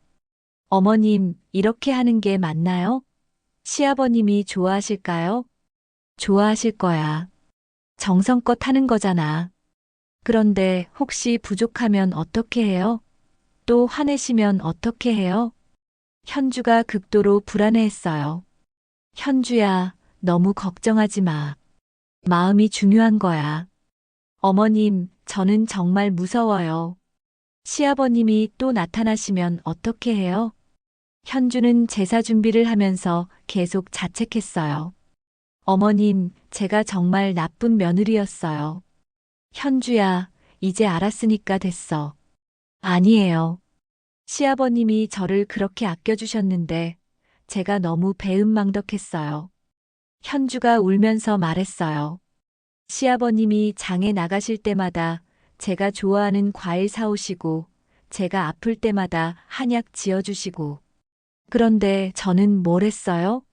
어머님, 이렇게 하는 게 맞나요? 시아버님이 좋아하실까요? 좋아하실 거야. 정성껏 하는 거잖아. 그런데 혹시 부족하면 어떻게 해요? 또 화내시면 어떻게 해요? 현주가 극도로 불안해했어요. 현주야, 너무 걱정하지 마. 마음이 중요한 거야. 어머님, 저는 정말 무서워요. 시아버님이 또 나타나시면 어떻게 해요? 현주는 제사 준비를 하면서 계속 자책했어요. 어머님, 제가 정말 나쁜 며느리였어요. 현주야, 이제 알았으니까 됐어. 아니에요. 시아버님이 저를 그렇게 아껴주셨는데 제가 너무 배은망덕했어요. 현주가 울면서 말했어요. 시아버님이 장에 나가실 때마다 제가 좋아하는 과일 사오시고 제가 아플 때마다 한약 지어주시고 그런데 저는 뭘 했어요?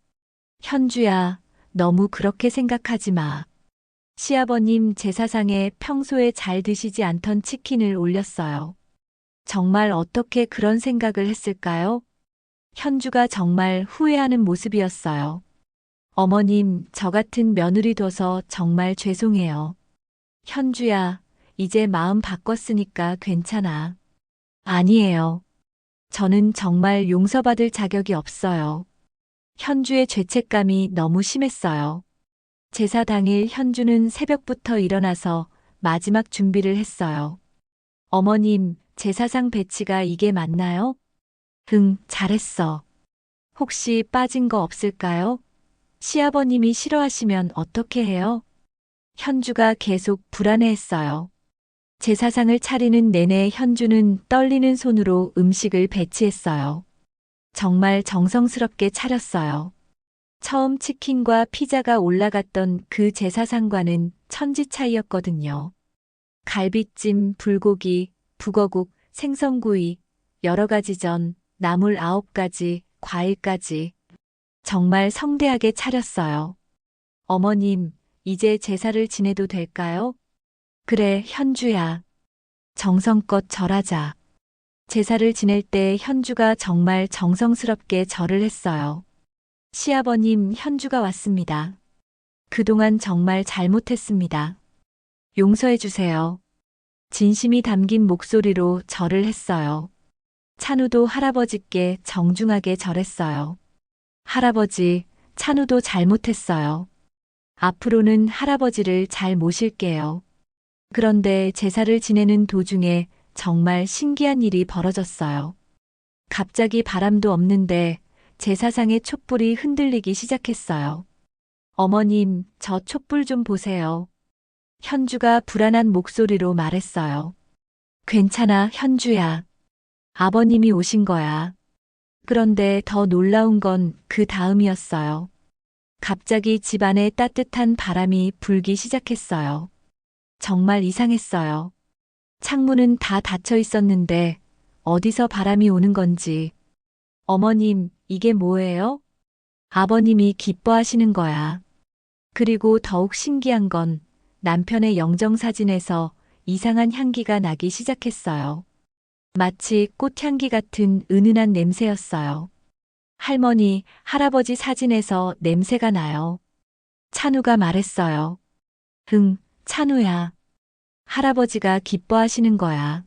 현주야, 너무 그렇게 생각하지 마. 시아버님 제사상에 평소에 잘 드시지 않던 치킨을 올렸어요. 정말 어떻게 그런 생각을 했을까요? 현주가 정말 후회하는 모습이었어요. 어머님, 저 같은 며느리 둬서 정말 죄송해요. 현주야, 이제 마음 바꿨으니까 괜찮아. 아니에요. 저는 정말 용서받을 자격이 없어요. 현주의 죄책감이 너무 심했어요. 제사 당일 현주는 새벽부터 일어나서 마지막 준비를 했어요. 어머님, 제사상 배치가 이게 맞나요? 응, 잘했어. 혹시 빠진 거 없을까요? 시아버님이 싫어하시면 어떻게 해요? 현주가 계속 불안해했어요. 제사상을 차리는 내내 현주는 떨리는 손으로 음식을 배치했어요. 정말 정성스럽게 차렸어요. 처음 치킨과 피자가 올라갔던 그 제사상과는 천지 차이였거든요. 갈비찜, 불고기, 북어국, 생선구이, 여러 가지 전, 나물 9가지, 과일까지. 정말 성대하게 차렸어요. 어머님, 이제 제사를 지내도 될까요? 그래, 현주야. 정성껏 절하자. 제사를 지낼 때 현주가 정말 정성스럽게 절을 했어요. 시아버님, 현주가 왔습니다. 그동안 정말 잘못했습니다. 용서해 주세요. 진심이 담긴 목소리로 절을 했어요. 찬우도 할아버지께 정중하게 절했어요. 할아버지, 찬우도 잘못했어요. 앞으로는 할아버지를 잘 모실게요. 그런데 제사를 지내는 도중에 정말 신기한 일이 벌어졌어요. 갑자기 바람도 없는데 제사상의 촛불이 흔들리기 시작했어요. 어머님, 저 촛불 좀 보세요. 현주가 불안한 목소리로 말했어요. 괜찮아, 현주야. 아버님이 오신 거야. 그런데 더 놀라운 건 그 다음이었어요. 갑자기 집안에 따뜻한 바람이 불기 시작했어요. 정말 이상했어요. 창문은 다 닫혀 있었는데 어디서 바람이 오는 건지. 어머님, 이게 뭐예요? 아버님이 기뻐하시는 거야. 그리고 더욱 신기한 건 남편의 영정사진에서 이상한 향기가 나기 시작했어요. 마치 꽃향기 같은 은은한 냄새였어요. 할머니, 할아버지 사진에서 냄새가 나요. 찬우가 말했어요. 응, 찬우야. 할아버지가 기뻐하시는 거야.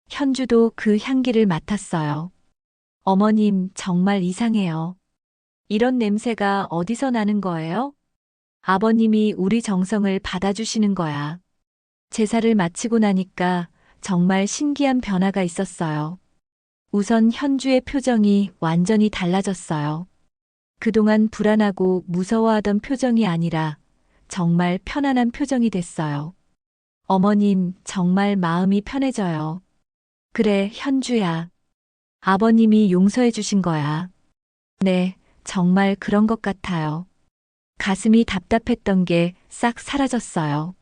현주도 그 향기를 맡았어요. 어머님, 정말 이상해요. 이런 냄새가 어디서 나는 거예요? 아버님이 우리 정성을 받아주시는 거야. 제사를 마치고 나니까 정말 신기한 변화가 있었어요. 우선 현주의 표정이 완전히 달라졌어요. 그동안 불안하고 무서워하던 표정이 아니라 정말 편안한 표정이 됐어요. 어머님, 정말 마음이 편해져요. 그래, 현주야. 아버님이 용서해 주신 거야. 네, 정말 그런 것 같아요. 가슴이 답답했던 게 싹 사라졌어요.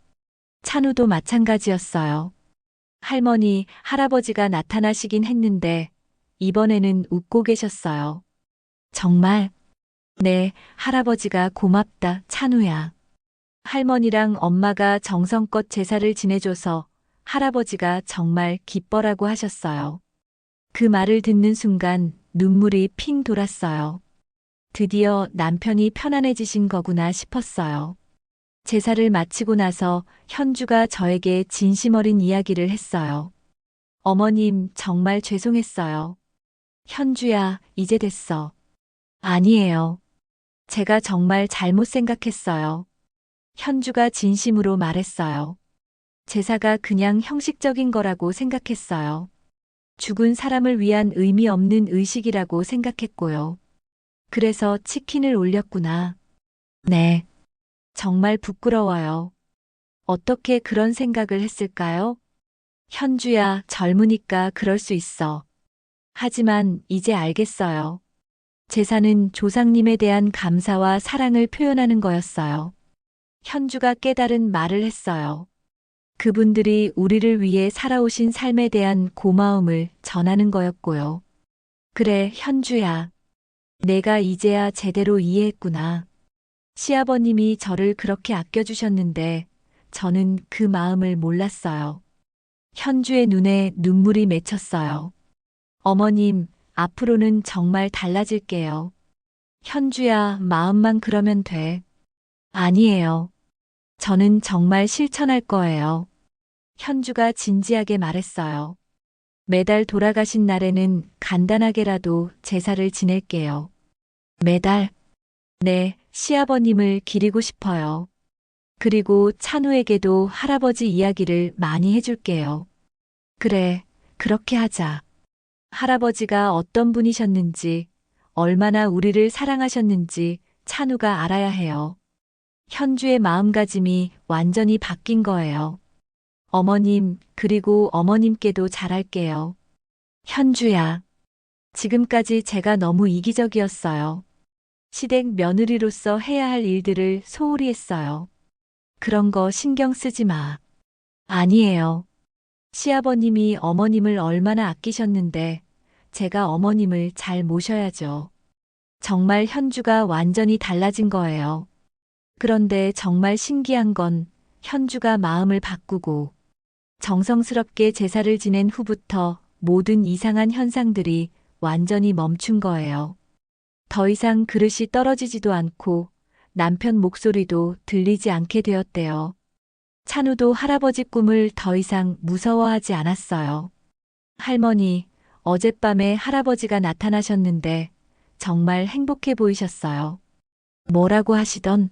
찬우도 마찬가지였어요. 할머니, 할아버지가 나타나시긴 했는데 이번에는 웃고 계셨어요. 정말? 네, 할아버지가 고맙다, 찬우야. 할머니랑 엄마가 정성껏 제사를 지내줘서 할아버지가 정말 기뻐라고 하셨어요. 그 말을 듣는 순간 눈물이 핑 돌았어요. 드디어 남편이 편안해지신 거구나 싶었어요. 제사를 마치고 나서 현주가 저에게 진심 어린 이야기를 했어요. 어머님, 정말 죄송했어요. 현주야, 이제 됐어. 아니에요. 제가 정말 잘못 생각했어요. 현주가 진심으로 말했어요. 제사가 그냥 형식적인 거라고 생각했어요. 죽은 사람을 위한 의미 없는 의식이라고 생각했고요. 그래서 치킨을 올렸구나. 네. 정말 부끄러워요. 어떻게 그런 생각을 했을까요? 현주야, 젊으니까 그럴 수 있어. 하지만 이제 알겠어요. 제사는 조상님에 대한 감사와 사랑을 표현하는 거였어요. 현주가 깨달은 말을 했어요. 그분들이 우리를 위해 살아오신 삶에 대한 고마움을 전하는 거였고요. 그래, 현주야. 내가 이제야 제대로 이해했구나. 시아버님이 저를 그렇게 아껴주셨는데 저는 그 마음을 몰랐어요. 현주의 눈에 눈물이 맺혔어요. 어머님, 앞으로는 정말 달라질게요. 현주야, 마음만 그러면 돼. 아니에요. 저는 정말 실천할 거예요. 현주가 진지하게 말했어요. 매달 돌아가신 날에는 간단하게라도 제사를 지낼게요. 매달? 네, 시아버님을 기리고 싶어요. 그리고 찬우에게도 할아버지 이야기를 많이 해줄게요. 그래, 그렇게 하자. 할아버지가 어떤 분이셨는지, 얼마나 우리를 사랑하셨는지 찬우가 알아야 해요. 현주의 마음가짐이 완전히 바뀐 거예요. 어머님, 그리고 어머님께도 잘할게요. 현주야, 지금까지 제가 너무 이기적이었어요. 시댁 며느리로서 해야 할 일들을 소홀히 했어요. 그런 거 신경 쓰지 마. 아니에요. 시아버님이 어머님을 얼마나 아끼셨는데 제가 어머님을 잘 모셔야죠. 정말 현주가 완전히 달라진 거예요. 그런데 정말 신기한 건 현주가 마음을 바꾸고 정성스럽게 제사를 지낸 후부터 모든 이상한 현상들이 완전히 멈춘 거예요. 더 이상 그릇이 떨어지지도 않고 남편 목소리도 들리지 않게 되었대요. 찬우도 할아버지 꿈을 더 이상 무서워하지 않았어요. 할머니, 어젯밤에 할아버지가 나타나셨는데 정말 행복해 보이셨어요. 뭐라고 하시던?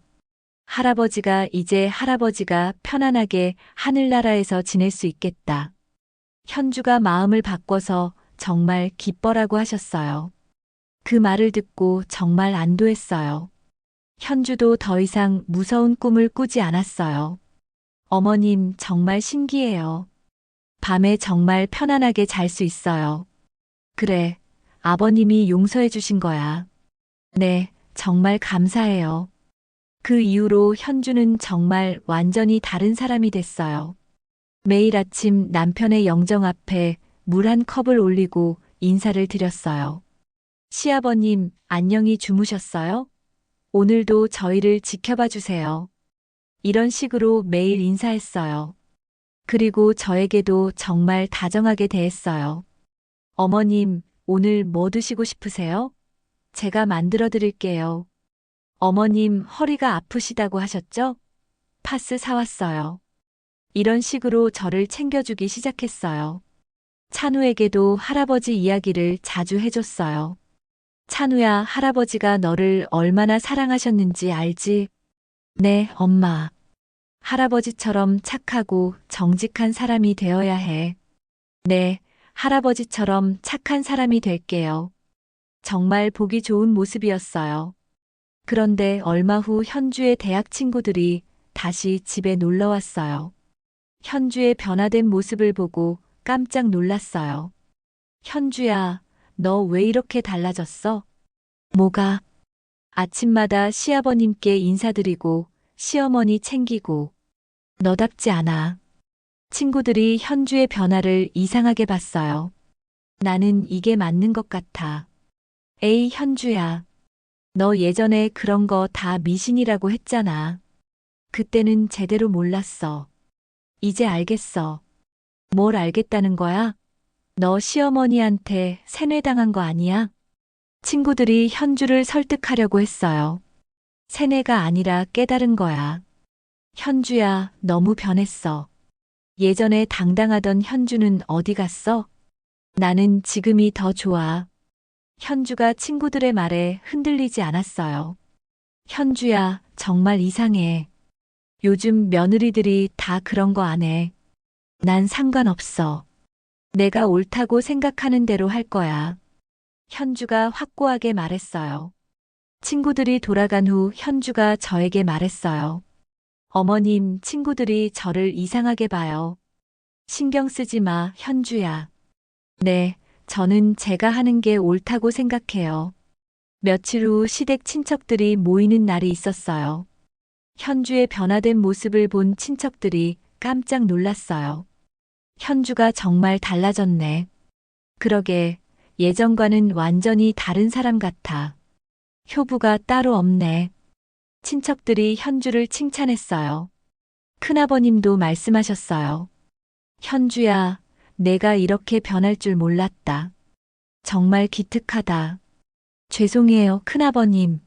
할아버지가 이제 할아버지가 편안하게 하늘나라에서 지낼 수 있겠다. 현주가 마음을 바꿔서 정말 기뻐라고 하셨어요. 그 말을 듣고 정말 안도했어요. 현주도 더 이상 무서운 꿈을 꾸지 않았어요. 어머님, 정말 신기해요. 밤에 정말 편안하게 잘 수 있어요. 그래, 아버님이 용서해 주신 거야. 네, 정말 감사해요. 그 이후로 현주는 정말 완전히 다른 사람이 됐어요. 매일 아침 남편의 영정 앞에 물 한 컵을 올리고 인사를 드렸어요. 시아버님, 안녕히 주무셨어요? 오늘도 저희를 지켜봐 주세요. 이런 식으로 매일 인사했어요. 그리고 저에게도 정말 다정하게 대했어요. 어머님, 오늘 뭐 드시고 싶으세요? 제가 만들어 드릴게요. 어머님, 허리가 아프시다고 하셨죠? 파스 사왔어요. 이런 식으로 저를 챙겨주기 시작했어요. 찬우에게도 할아버지 이야기를 자주 해줬어요. 찬우야, 할아버지가 너를 얼마나 사랑하셨는지 알지? 네, 엄마. 할아버지처럼 착하고 정직한 사람이 되어야 해. 네, 할아버지처럼 착한 사람이 될게요. 정말 보기 좋은 모습이었어요. 그런데 얼마 후 현주의 대학 친구들이 다시 집에 놀러 왔어요. 현주의 변화된 모습을 보고 깜짝 놀랐어요. 현주야, 너 왜 이렇게 달라졌어? 뭐가? 아침마다 시아버님께 인사드리고 시어머니 챙기고 너답지 않아. 친구들이 현주의 변화를 이상하게 봤어요. 나는 이게 맞는 것 같아. 에이, 현주야. 너 예전에 그런 거 다 미신이라고 했잖아. 그때는 제대로 몰랐어. 이제 알겠어. 뭘 알겠다는 거야? 너 시어머니한테 세뇌당한 거 아니야? 친구들이 현주를 설득하려고 했어요. 세뇌가 아니라 깨달은 거야. 현주야, 너무 변했어. 예전에 당당하던 현주는 어디 갔어? 나는 지금이 더 좋아. 현주가 친구들의 말에 흔들리지 않았어요. 현주야, 정말 이상해. 요즘 며느리들이 다 그런 거 안 해. 난 상관없어. 내가 옳다고 생각하는 대로 할 거야. 현주가 확고하게 말했어요. 친구들이 돌아간 후 현주가 저에게 말했어요. 어머님, 친구들이 저를 이상하게 봐요. 신경 쓰지 마, 현주야. 네, 저는 제가 하는 게 옳다고 생각해요. 며칠 후 시댁 친척들이 모이는 날이 있었어요. 현주의 변화된 모습을 본 친척들이 깜짝 놀랐어요. 현주가 정말 달라졌네. 그러게, 예전과는 완전히 다른 사람 같아. 효부가 따로 없네. 친척들이 현주를 칭찬했어요. 큰아버님도 말씀하셨어요. 현주야, 내가 이렇게 변할 줄 몰랐다. 정말 기특하다. 죄송해요, 큰아버님.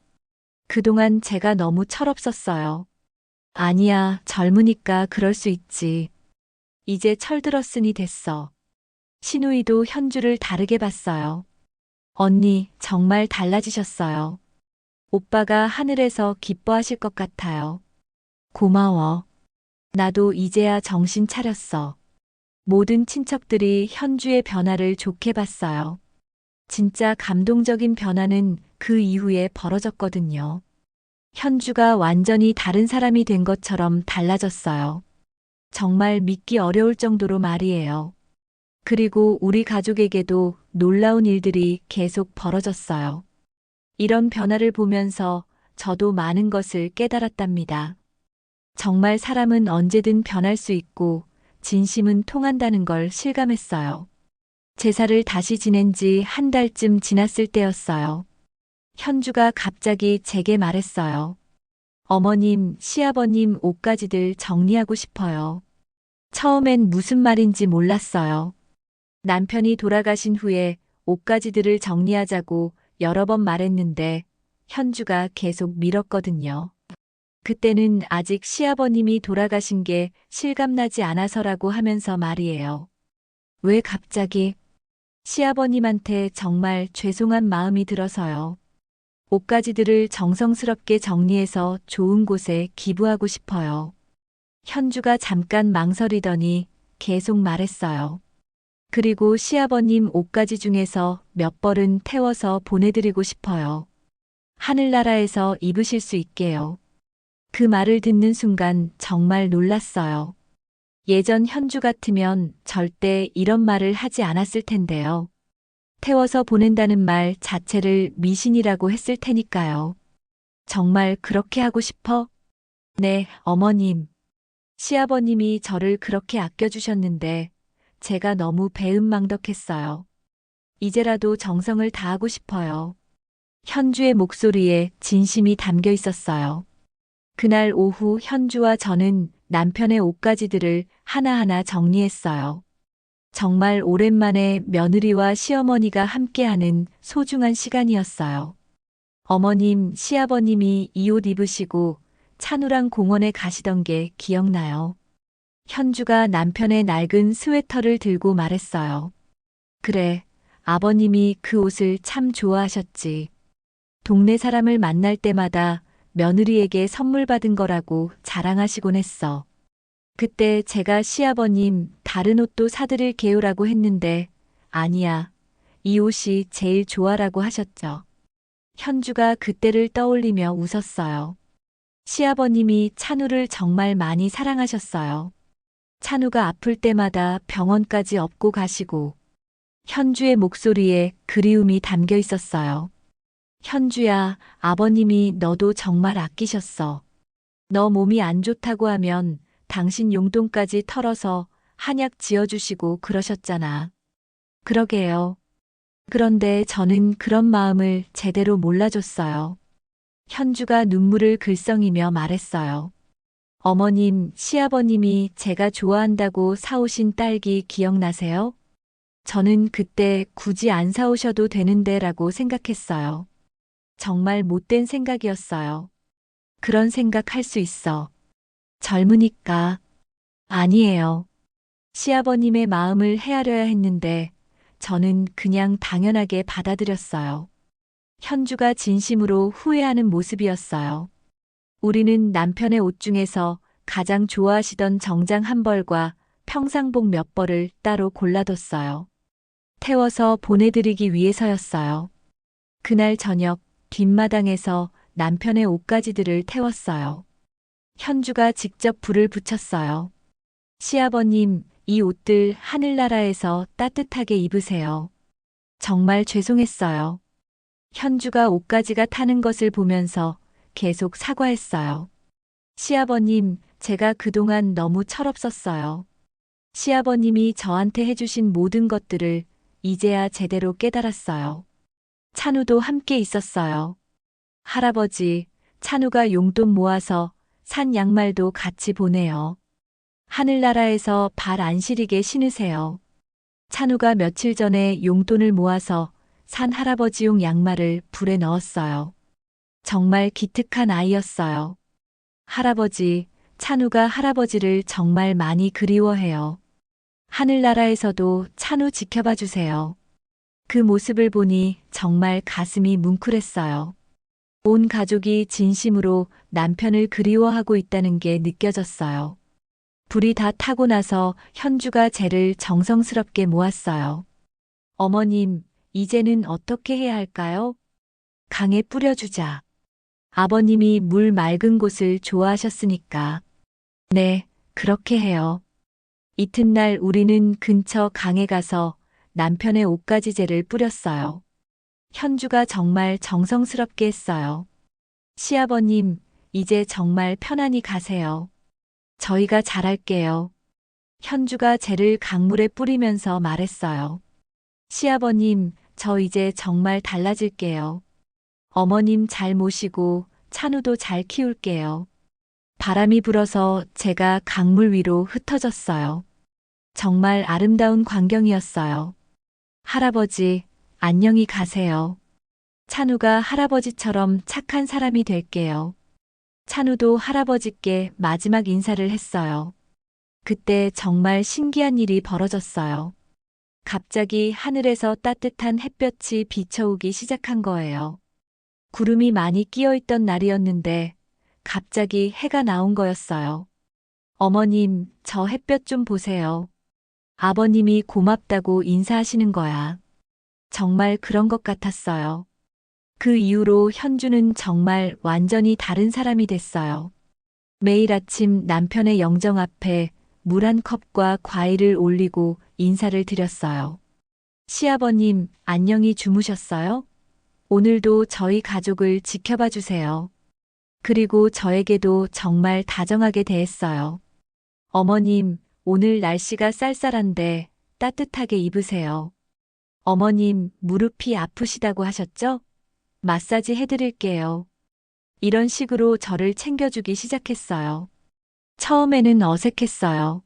그동안 제가 너무 철없었어요. 아니야, 젊으니까 그럴 수 있지. 이제 철들었으니 됐어. 신우이도 현주를 다르게 봤어요. 언니, 정말 달라지셨어요. 오빠가 하늘에서 기뻐하실 것 같아요. 고마워. 나도 이제야 정신 차렸어. 모든 친척들이 현주의 변화를 좋게 봤어요. 진짜 감동적인 변화는 그 이후에 벌어졌거든요. 현주가 완전히 다른 사람이 된 것처럼 달라졌어요. 정말 믿기 어려울 정도로 말이에요. 그리고 우리 가족에게도 놀라운 일들이 계속 벌어졌어요. 이런 변화를 보면서 저도 많은 것을 깨달았답니다. 정말 사람은 언제든 변할 수 있고 진심은 통한다는 걸 실감했어요. 제사를 다시 지낸 지 한 달쯤 지났을 때였어요. 현주가 갑자기 제게 말했어요. 어머님, 시아버님 옷가지들 정리하고 싶어요. 처음엔 무슨 말인지 몰랐어요. 남편이 돌아가신 후에 옷가지들을 정리하자고 여러 번 말했는데 현주가 계속 미뤘거든요. 그때는 아직 시아버님이 돌아가신 게 실감나지 않아서라고 하면서 말이에요. 왜 갑자기? 시아버님한테 정말 죄송한 마음이 들어서요. 옷가지들을 정성스럽게 정리해서 좋은 곳에 기부하고 싶어요. 현주가 잠깐 망설이더니 계속 말했어요. 그리고 시아버님 옷가지 중에서 몇 벌은 태워서 보내드리고 싶어요. 하늘나라에서 입으실 수 있게요. 그 말을 듣는 순간 정말 놀랐어요. 예전 현주 같으면 절대 이런 말을 하지 않았을 텐데요. 태워서 보낸다는 말 자체를 미신이라고 했을 테니까요. 정말 그렇게 하고 싶어? 네, 어머님. 시아버님이 저를 그렇게 아껴주셨는데 제가 너무 배은망덕했어요. 이제라도 정성을 다하고 싶어요. 현주의 목소리에 진심이 담겨 있었어요. 그날 오후 현주와 저는 남편의 옷가지들을 하나하나 정리했어요. 정말 오랜만에 며느리와 시어머니가 함께하는 소중한 시간이었어요. 어머님, 시아버님이 이 옷 입으시고 찬우랑 공원에 가시던 게 기억나요? 현주가 남편의 낡은 스웨터를 들고 말했어요. 그래, 아버님이 그 옷을 참 좋아하셨지. 동네 사람을 만날 때마다 며느리에게 선물 받은 거라고 자랑하시곤 했어. 그때 제가 시아버님 다른 옷도 사드릴게요라고 했는데 아니야. 이 옷이 제일 좋아라고 하셨죠. 현주가 그때를 떠올리며 웃었어요. 시아버님이 찬우를 정말 많이 사랑하셨어요. 찬우가 아플 때마다 병원까지 업고 가시고 현주의 목소리에 그리움이 담겨 있었어요. 현주야, 아버님이 너도 정말 아끼셨어. 너 몸이 안 좋다고 하면 당신 용돈까지 털어서 한약 지어주시고 그러셨잖아. 그러게요. 그런데 저는 그런 마음을 제대로 몰라줬어요. 현주가 눈물을 글썽이며 말했어요. 어머님, 시아버님이 제가 좋아한다고 사오신 딸기 기억나세요? 저는 그때 굳이 안 사오셔도 되는데 라고 생각했어요. 정말 못된 생각이었어요. 그런 생각 할 수 있어. 젊으니까. 아니에요. 시아버님의 마음을 헤아려야 했는데 저는 그냥 당연하게 받아들였어요. 현주가 진심으로 후회하는 모습이었어요. 우리는 남편의 옷 중에서 가장 좋아하시던 정장 한 벌과 평상복 몇 벌을 따로 골라뒀어요. 태워서 보내드리기 위해서였어요. 그날 저녁 뒷마당에서 남편의 옷가지들을 태웠어요. 현주가 직접 불을 붙였어요. 시아버님, 이 옷들 하늘나라에서 따뜻하게 입으세요. 정말 죄송했어요. 현주가 옷가지가 타는 것을 보면서 계속 사과했어요. 시아버님, 제가 그동안 너무 철없었어요. 시아버님이 저한테 해주신 모든 것들을 이제야 제대로 깨달았어요. 찬우도 함께 있었어요. 할아버지, 찬우가 용돈 모아서 산 양말도 같이 보내요. 하늘나라에서 발 안 시리게 신으세요. 찬우가 며칠 전에 용돈을 모아서 산 할아버지용 양말을 불에 넣었어요. 정말 기특한 아이였어요. 할아버지, 찬우가 할아버지를 정말 많이 그리워해요. 하늘나라에서도 찬우 지켜봐 주세요. 그 모습을 보니 정말 가슴이 뭉클했어요. 온 가족이 진심으로 남편을 그리워하고 있다는 게 느껴졌어요. 불이 다 타고 나서 현주가 재를 정성스럽게 모았어요. 어머님, 이제는 어떻게 해야 할까요? 강에 뿌려주자. 아버님이 물 맑은 곳을 좋아하셨으니까. 네, 그렇게 해요. 이튿날 우리는 근처 강에 가서 남편의 옷가지재를 뿌렸어요. 현주가 정말 정성스럽게 했어요. 시아버님, 이제 정말 편안히 가세요. 저희가 잘할게요. 현주가 재를 강물에 뿌리면서 말했어요. 시아버님, 저 이제 정말 달라질게요. 어머님 잘 모시고 찬우도 잘 키울게요. 바람이 불어서 제가 강물 위로 흩어졌어요. 정말 아름다운 광경이었어요. 할아버지, 안녕히 가세요. 찬우가 할아버지처럼 착한 사람이 될게요. 찬우도 할아버지께 마지막 인사를 했어요. 그때 정말 신기한 일이 벌어졌어요. 갑자기 하늘에서 따뜻한 햇볕이 비쳐오기 시작한 거예요. 구름이 많이 끼어 있던 날이었는데 갑자기 해가 나온 거였어요. 어머님, 저 햇볕 좀 보세요. 아버님이 고맙다고 인사하시는 거야. 정말 그런 것 같았어요. 그 이후로 현주는 정말 완전히 다른 사람이 됐어요. 매일 아침 남편의 영정 앞에 물 한 컵과 과일을 올리고 인사를 드렸어요. 시아버님, 안녕히 주무셨어요? 오늘도 저희 가족을 지켜봐 주세요. 그리고 저에게도 정말 다정하게 대했어요. 어머님, 오늘 날씨가 쌀쌀한데 따뜻하게 입으세요. 어머님, 무릎이 아프시다고 하셨죠? 마사지 해드릴게요. 이런 식으로 저를 챙겨주기 시작했어요. 처음에는 어색했어요.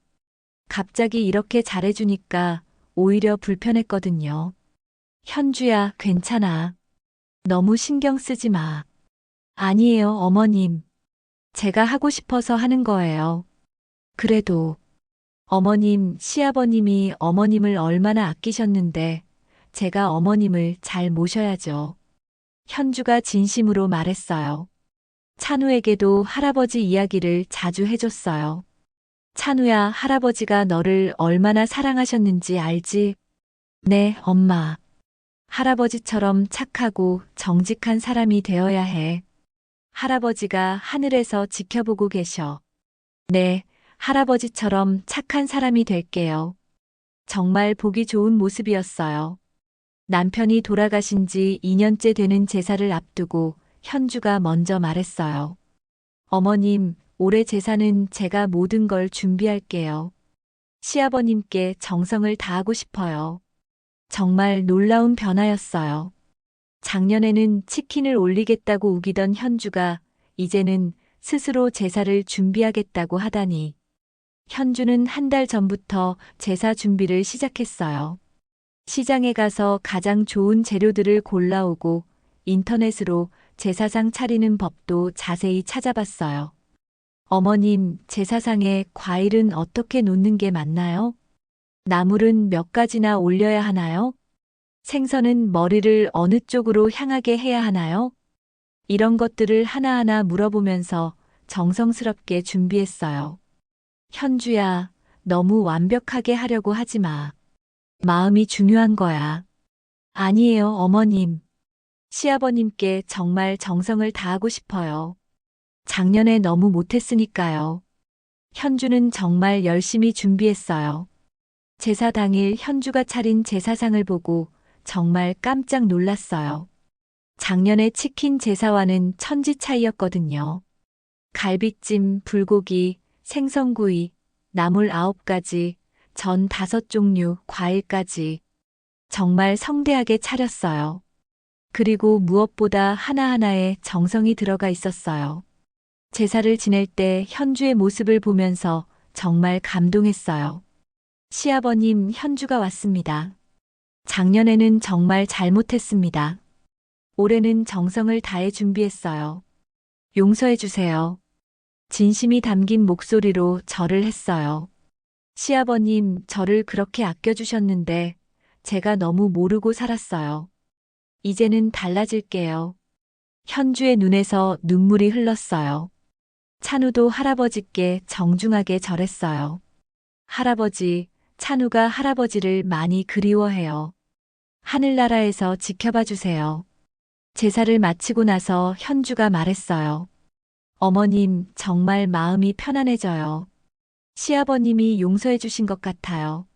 갑자기 이렇게 잘해주니까 오히려 불편했거든요. 현주야, 괜찮아. 너무 신경 쓰지 마. 아니에요, 어머님. 제가 하고 싶어서 하는 거예요. 그래도 어머님, 시아버님이 어머님을 얼마나 아끼셨는데 제가 어머님을 잘 모셔야죠. 현주가 진심으로 말했어요. 찬우에게도 할아버지 이야기를 자주 해줬어요. 찬우야, 할아버지가 너를 얼마나 사랑하셨는지 알지? 네, 엄마. 할아버지처럼 착하고 정직한 사람이 되어야 해. 할아버지가 하늘에서 지켜보고 계셔. 네, 할아버지처럼 착한 사람이 될게요. 정말 보기 좋은 모습이었어요. 남편이 돌아가신 지 2년째 되는 제사를 앞두고 현주가 먼저 말했어요. 어머님, 올해 제사는 제가 모든 걸 준비할게요. 시아버님께 정성을 다하고 싶어요. 정말 놀라운 변화였어요. 작년에는 치킨을 올리겠다고 우기던 현주가 이제는 스스로 제사를 준비하겠다고 하다니. 현주는 한 달 전부터 제사 준비를 시작했어요. 시장에 가서 가장 좋은 재료들을 골라오고 인터넷으로 제사상 차리는 법도 자세히 찾아봤어요. 어머님, 제사상에 과일은 어떻게 놓는 게 맞나요? 나물은 몇 가지나 올려야 하나요? 생선은 머리를 어느 쪽으로 향하게 해야 하나요? 이런 것들을 하나하나 물어보면서 정성스럽게 준비했어요. 현주야, 너무 완벽하게 하려고 하지 마. 마음이 중요한 거야. 아니에요, 어머님. 시아버님께 정말 정성을 다하고 싶어요. 작년에 너무 못했으니까요. 현주는 정말 열심히 준비했어요. 제사 당일 현주가 차린 제사상을 보고 정말 깜짝 놀랐어요. 작년에 치킨 제사와는 천지 차이였거든요. 갈비찜, 불고기, 생선구이, 나물 9가지, 전 5종류, 과일까지. 정말 성대하게 차렸어요. 그리고 무엇보다 하나하나에 정성이 들어가 있었어요. 제사를 지낼 때 현주의 모습을 보면서 정말 감동했어요. 시아버님, 현주가 왔습니다. 작년에는 정말 잘못했습니다. 올해는 정성을 다해 준비했어요. 용서해 주세요. 진심이 담긴 목소리로 절을 했어요. 시아버님, 저를 그렇게 아껴주셨는데 제가 너무 모르고 살았어요. 이제는 달라질게요. 현주의 눈에서 눈물이 흘렀어요. 찬우도 할아버지께 정중하게 절했어요. 할아버지, 찬우가 할아버지를 많이 그리워해요. 하늘나라에서 지켜봐 주세요. 제사를 마치고 나서 현주가 말했어요. 어머님, 정말 마음이 편안해져요. 시아버님이 용서해 주신 것 같아요.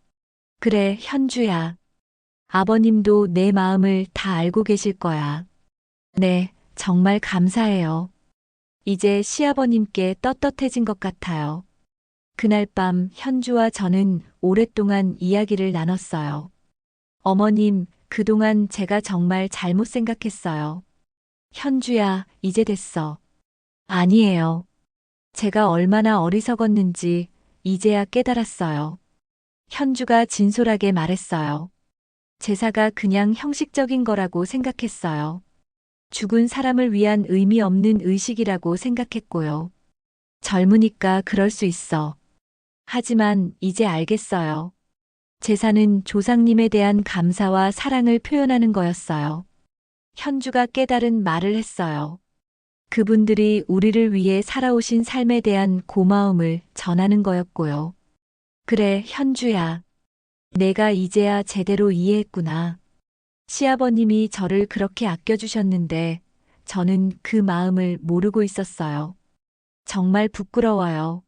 그래, 현주야. 아버님도 내 마음을 다 알고 계실 거야. 네, 정말 감사해요. 이제 시아버님께 떳떳해진 것 같아요. 그날 밤 현주와 저는 오랫동안 이야기를 나눴어요. 어머님, 그동안 제가 정말 잘못 생각했어요. 현주야, 이제 됐어. 아니에요. 제가 얼마나 어리석었는지 이제야 깨달았어요. 현주가 진솔하게 말했어요. 제사가 그냥 형식적인 거라고 생각했어요. 죽은 사람을 위한 의미 없는 의식이라고 생각했고요. 젊으니까 그럴 수 있어. 하지만 이제 알겠어요. 제사는 조상님에 대한 감사와 사랑을 표현하는 거였어요. 현주가 깨달은 말을 했어요. 그분들이 우리를 위해 살아오신 삶에 대한 고마움을 전하는 거였고요. 그래, 현주야. 내가 이제야 제대로 이해했구나. 시아버님이 저를 그렇게 아껴주셨는데 저는 그 마음을 모르고 있었어요. 정말 부끄러워요.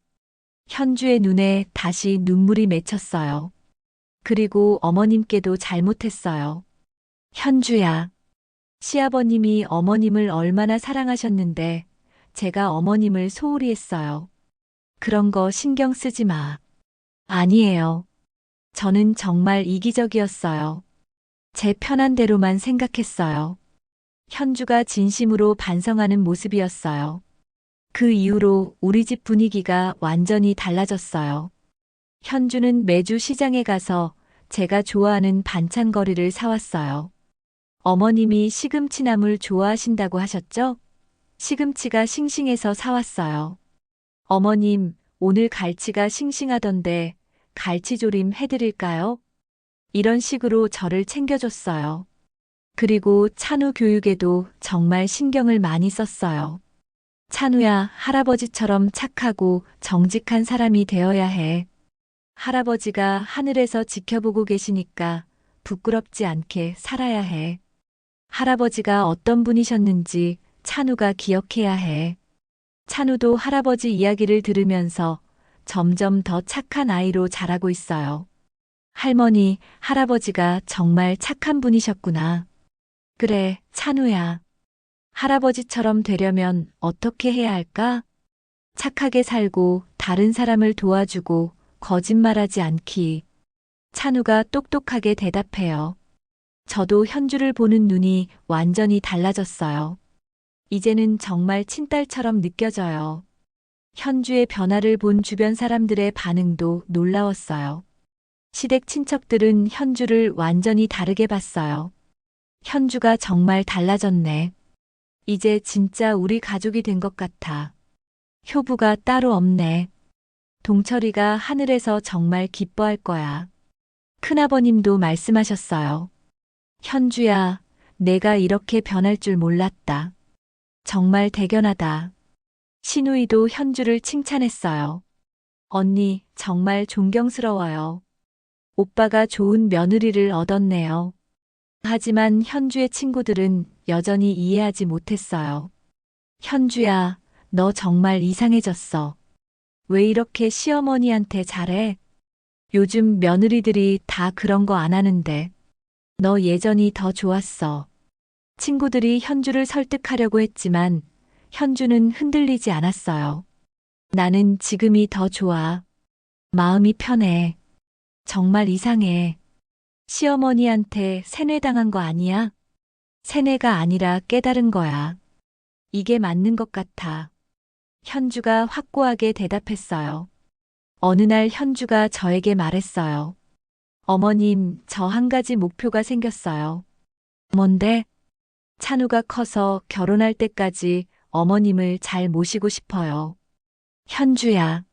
현주의 눈에 다시 눈물이 맺혔어요. 그리고 어머님께도 잘못했어요. 현주야. 시아버님이 어머님을 얼마나 사랑하셨는데 제가 어머님을 소홀히 했어요. 그런 거 신경 쓰지 마. 아니에요. 저는 정말 이기적이었어요. 제 편한 대로만 생각했어요. 현주가 진심으로 반성하는 모습이었어요. 그 이후로 우리 집 분위기가 완전히 달라졌어요. 현주는 매주 시장에 가서 제가 좋아하는 반찬거리를 사왔어요. 어머님이 시금치나물 좋아하신다고 하셨죠? 시금치가 싱싱해서 사왔어요. 어머님, 오늘 갈치가 싱싱하던데 갈치조림 해드릴까요? 이런 식으로 저를 챙겨줬어요. 그리고 찬우 교육에도 정말 신경을 많이 썼어요. 찬우야, 할아버지처럼 착하고 정직한 사람이 되어야 해. 할아버지가 하늘에서 지켜보고 계시니까 부끄럽지 않게 살아야 해. 할아버지가 어떤 분이셨는지 찬우가 기억해야 해. 찬우도 할아버지 이야기를 들으면서 점점 더 착한 아이로 자라고 있어요. 할머니, 할아버지가 정말 착한 분이셨구나. 그래, 찬우야. 할아버지처럼 되려면 어떻게 해야 할까? 착하게 살고 다른 사람을 도와주고 거짓말하지 않기. 찬우가 똑똑하게 대답해요. 저도 현주를 보는 눈이 완전히 달라졌어요. 이제는 정말 친딸처럼 느껴져요. 현주의 변화를 본 주변 사람들의 반응도 놀라웠어요. 시댁 친척들은 현주를 완전히 다르게 봤어요. 현주가 정말 달라졌네. 이제 진짜 우리 가족이 된 것 같아. 효부가 따로 없네. 동철이가 하늘에서 정말 기뻐할 거야. 큰아버님도 말씀하셨어요. 현주야, 내가 이렇게 변할 줄 몰랐다. 정말 대견하다. 신우이도 현주를 칭찬했어요. 언니, 정말 존경스러워요. 오빠가 좋은 며느리를 얻었네요. 하지만 현주의 친구들은 여전히 이해하지 못했어요. 현주야, 너 정말 이상해졌어. 왜 이렇게 시어머니한테 잘해? 요즘 며느리들이 다 그런 거 안 하는데. 너 예전이 더 좋았어. 친구들이 현주를 설득하려고 했지만 현주는 흔들리지 않았어요. 나는 지금이 더 좋아. 마음이 편해. 정말 이상해. 시어머니한테 세뇌당한 거 아니야? 세뇌가 아니라 깨달은 거야. 이게 맞는 것 같아. 현주가 확고하게 대답했어요. 어느 날 현주가 저에게 말했어요. 어머님, 저 한 가지 목표가 생겼어요. 뭔데? 찬우가 커서 결혼할 때까지 어머님을 잘 모시고 싶어요. 현주야,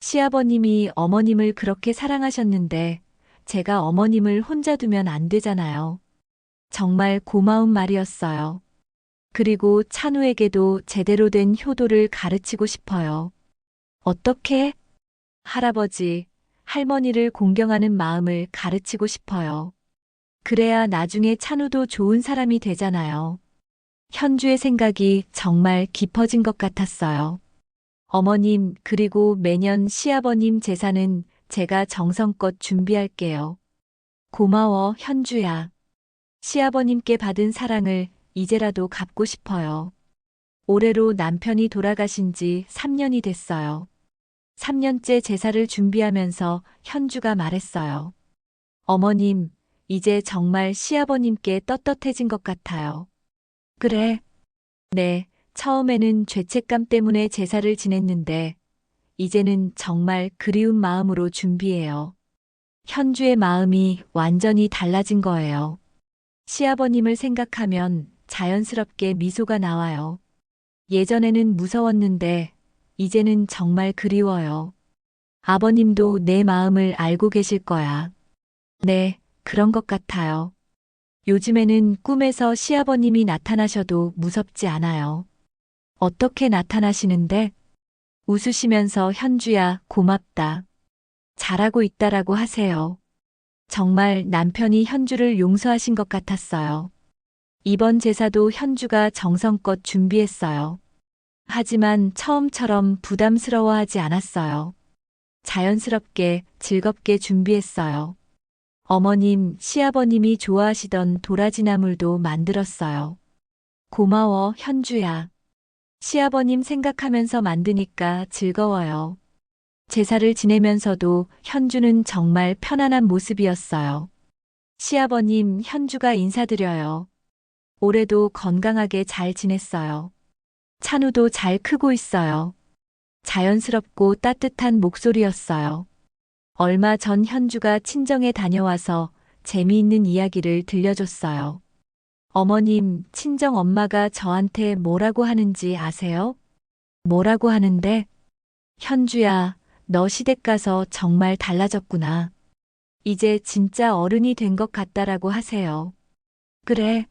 시아버님이 어머님을 그렇게 사랑하셨는데 제가 어머님을 혼자 두면 안 되잖아요. 정말 고마운 말이었어요. 그리고 찬우에게도 제대로 된 효도를 가르치고 싶어요. 어떻게? 할아버지, 할머니를 공경하는 마음을 가르치고 싶어요. 그래야 나중에 찬우도 좋은 사람이 되잖아요. 현주의 생각이 정말 깊어진 것 같았어요. 어머님, 그리고 매년 시아버님 제사는 제가 정성껏 준비할게요. 고마워, 현주야. 시아버님께 받은 사랑을 이제라도 갚고 싶어요. 올해로 남편이 돌아가신 지 3년이 됐어요. 3년째 제사를 준비하면서 현주가 말했어요. 어머님, 이제 정말 시아버님께 떳떳해진 것 같아요. 그래. 네, 처음에는 죄책감 때문에 제사를 지냈는데, 이제는 정말 그리운 마음으로 준비해요. 현주의 마음이 완전히 달라진 거예요. 시아버님을 생각하면 자연스럽게 미소가 나와요. 예전에는 무서웠는데, 이제는 정말 그리워요. 아버님도 내 마음을 알고 계실 거야. 네, 그런 것 같아요. 요즘에는 꿈에서 시아버님이 나타나셔도 무섭지 않아요. 어떻게 나타나시는데? 웃으시면서 현주야, 고맙다. 잘하고 있다라고 하세요. 정말 남편이 현주를 용서하신 것 같았어요. 이번 제사도 현주가 정성껏 준비했어요. 하지만 처음처럼 부담스러워하지 않았어요. 자연스럽게 즐겁게 준비했어요. 어머님, 시아버님이 좋아하시던 도라지나물도 만들었어요. 고마워, 현주야. 시아버님 생각하면서 만드니까 즐거워요. 제사를 지내면서도 현주는 정말 편안한 모습이었어요. 시아버님, 현주가 인사드려요. 올해도 건강하게 잘 지냈어요. 찬우도 잘 크고 있어요. 자연스럽고 따뜻한 목소리였어요. 얼마 전 현주가 친정에 다녀와서 재미있는 이야기를 들려줬어요. 어머님, 친정 엄마가 저한테 뭐라고 하는지 아세요? 뭐라고 하는데? 현주야, 너 시댁 가서 정말 달라졌구나. 이제 진짜 어른이 된 것 같다라고 하세요. 그래.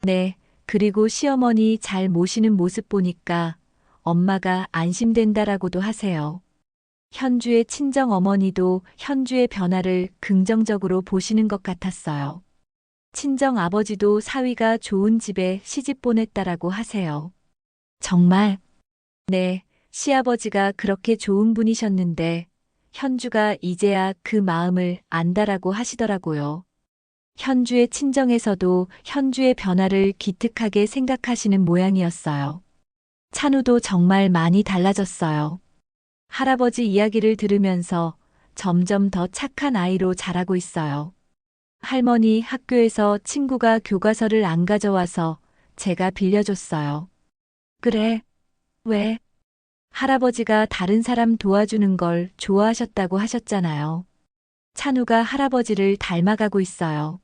네. 그리고 시어머니 잘 모시는 모습 보니까 엄마가 안심된다라고도 하세요. 현주의 친정 어머니도 현주의 변화를 긍정적으로 보시는 것 같았어요. 친정 아버지도 사위가 좋은 집에 시집 보냈다라고 하세요. 정말? 네, 시아버지가 그렇게 좋은 분이셨는데 현주가 이제야 그 마음을 안다라고 하시더라고요. 현주의 친정에서도 현주의 변화를 기특하게 생각하시는 모양이었어요. 찬우도 정말 많이 달라졌어요. 할아버지 이야기를 들으면서 점점 더 착한 아이로 자라고 있어요. 할머니, 학교에서 친구가 교과서를 안 가져와서 제가 빌려줬어요. 그래, 왜? 할아버지가 다른 사람 도와주는 걸 좋아하셨다고 하셨잖아요. 찬우가 할아버지를 닮아가고 있어요.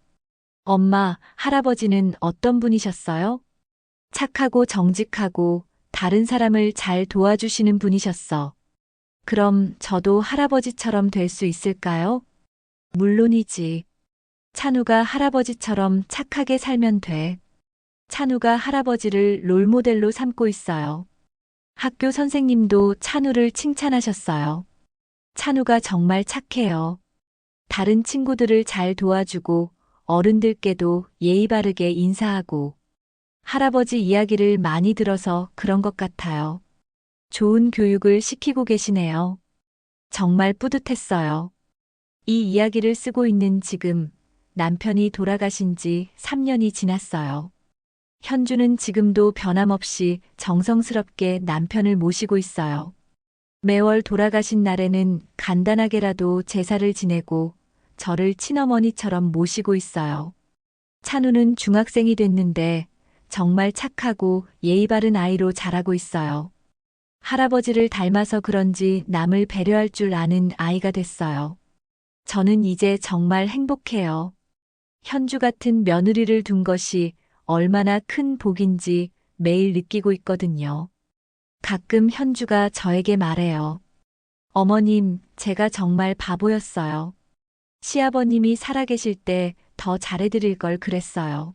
엄마, 할아버지는 어떤 분이셨어요? 착하고 정직하고 다른 사람을 잘 도와주시는 분이셨어. 그럼 저도 할아버지처럼 될 수 있을까요? 물론이지. 찬우가 할아버지처럼 착하게 살면 돼. 찬우가 할아버지를 롤모델로 삼고 있어요. 학교 선생님도 찬우를 칭찬하셨어요. 찬우가 정말 착해요. 다른 친구들을 잘 도와주고 어른들께도 예의 바르게 인사하고 할아버지 이야기를 많이 들어서 그런 것 같아요. 좋은 교육을 시키고 계시네요. 정말 뿌듯했어요. 이 이야기를 쓰고 있는 지금 남편이 돌아가신 지 3년이 지났어요. 현주는 지금도 변함없이 정성스럽게 남편을 모시고 있어요. 매월 돌아가신 날에는 간단하게라도 제사를 지내고 저를 친어머니처럼 모시고 있어요. 찬우는 중학생이 됐는데 정말 착하고 예의 바른 아이로 자라고 있어요. 할아버지를 닮아서 그런지 남을 배려할 줄 아는 아이가 됐어요. 저는 이제 정말 행복해요. 현주 같은 며느리를 둔 것이 얼마나 큰 복인지 매일 느끼고 있거든요. 가끔 현주가 저에게 말해요. 어머님, 제가 정말 바보였어요. 시아버님이 살아계실 때 더 잘해드릴 걸 그랬어요.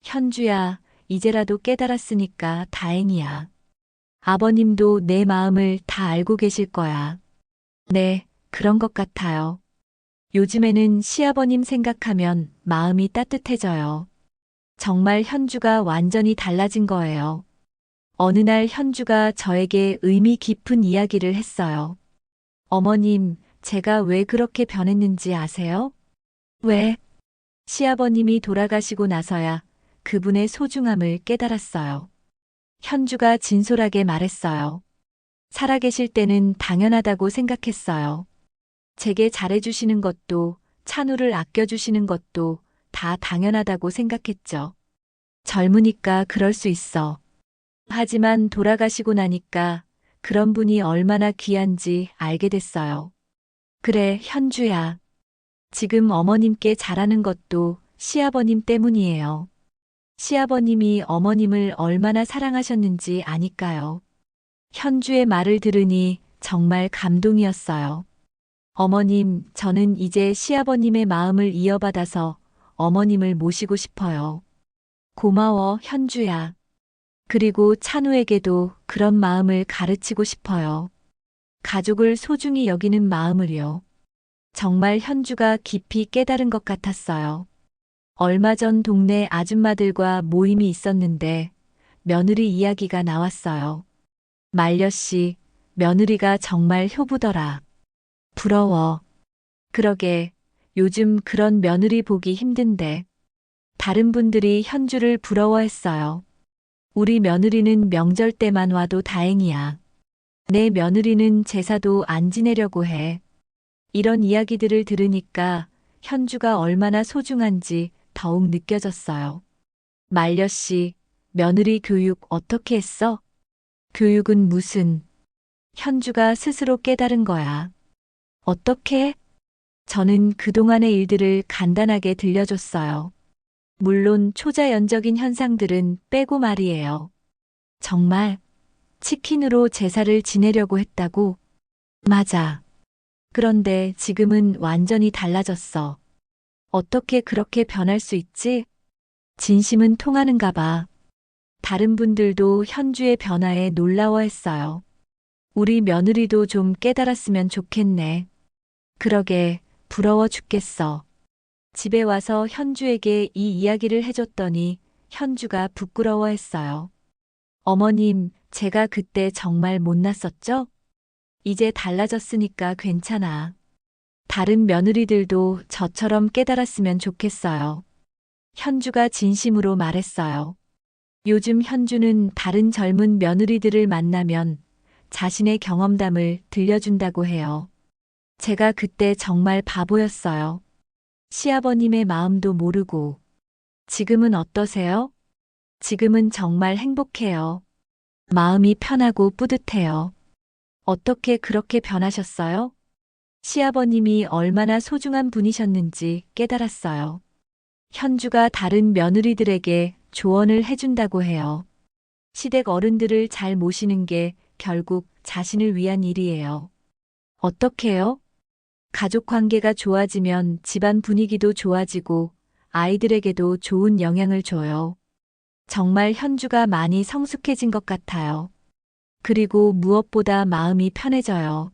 현주야, 이제라도 깨달았으니까 다행이야. 아버님도 내 마음을 다 알고 계실 거야. 네, 그런 것 같아요. 요즘에는 시아버님 생각하면 마음이 따뜻해져요. 정말 현주가 완전히 달라진 거예요. 어느 날 현주가 저에게 의미 깊은 이야기를 했어요. 어머님, 제가 왜 그렇게 변했는지 아세요? 왜? 시아버님이 돌아가시고 나서야 그분의 소중함을 깨달았어요. 현주가 진솔하게 말했어요. 살아계실 때는 당연하다고 생각했어요. 제게 잘해주시는 것도, 찬우를 아껴주시는 것도 다 당연하다고 생각했죠. 젊으니까 그럴 수 있어. 하지만 돌아가시고 나니까 그런 분이 얼마나 귀한지 알게 됐어요. 그래, 현주야. 지금 어머님께 잘하는 것도 시아버님 때문이에요. 시아버님이 어머님을 얼마나 사랑하셨는지 아니까요. 현주의 말을 들으니 정말 감동이었어요. 어머님, 저는 이제 시아버님의 마음을 이어받아서 어머님을 모시고 싶어요. 고마워, 현주야. 그리고 찬우에게도 그런 마음을 가르치고 싶어요. 가족을 소중히 여기는 마음을요. 정말 현주가 깊이 깨달은 것 같았어요. 얼마 전 동네 아줌마들과 모임이 있었는데 며느리 이야기가 나왔어요. 말려씨, 며느리가 정말 효부더라. 부러워. 그러게, 요즘 그런 며느리 보기 힘든데. 다른 분들이 현주를 부러워했어요. 우리 며느리는 명절 때만 와도 다행이야. 내 며느리는 제사도 안 지내려고 해. 이런 이야기들을 들으니까 현주가 얼마나 소중한지 더욱 느껴졌어요. 말려 씨, 며느리 교육 어떻게 했어? 교육은 무슨? 현주가 스스로 깨달은 거야. 어떻게? 저는 그동안의 일들을 간단하게 들려줬어요. 물론 초자연적인 현상들은 빼고 말이에요. 정말 치킨으로 제사를 지내려고 했다고? 맞아. 그런데 지금은 완전히 달라졌어. 어떻게 그렇게 변할 수 있지? 진심은 통하는가 봐. 다른 분들도 현주의 변화에 놀라워했어요. 우리 며느리도 좀 깨달았으면 좋겠네. 그러게, 부러워 죽겠어. 집에 와서 현주에게 이 이야기를 해줬더니 현주가 부끄러워했어요. 어머님, 제가 그때 정말 못났었죠? 이제 달라졌으니까 괜찮아. 다른 며느리들도 저처럼 깨달았으면 좋겠어요. 현주가 진심으로 말했어요. 요즘 현주는 다른 젊은 며느리들을 만나면 자신의 경험담을 들려준다고 해요. 제가 그때 정말 바보였어요. 시아버님의 마음도 모르고. 지금은 어떠세요? 지금은 정말 행복해요. 마음이 편하고 뿌듯해요. 어떻게 그렇게 변하셨어요? 시아버님이 얼마나 소중한 분이셨는지 깨달았어요. 현주가 다른 며느리들에게 조언을 해준다고 해요. 시댁 어른들을 잘 모시는 게 결국 자신을 위한 일이에요. 어떻게요? 가족 관계가 좋아지면 집안 분위기도 좋아지고 아이들에게도 좋은 영향을 줘요. 정말 현주가 많이 성숙해진 것 같아요. 그리고 무엇보다 마음이 편해져요.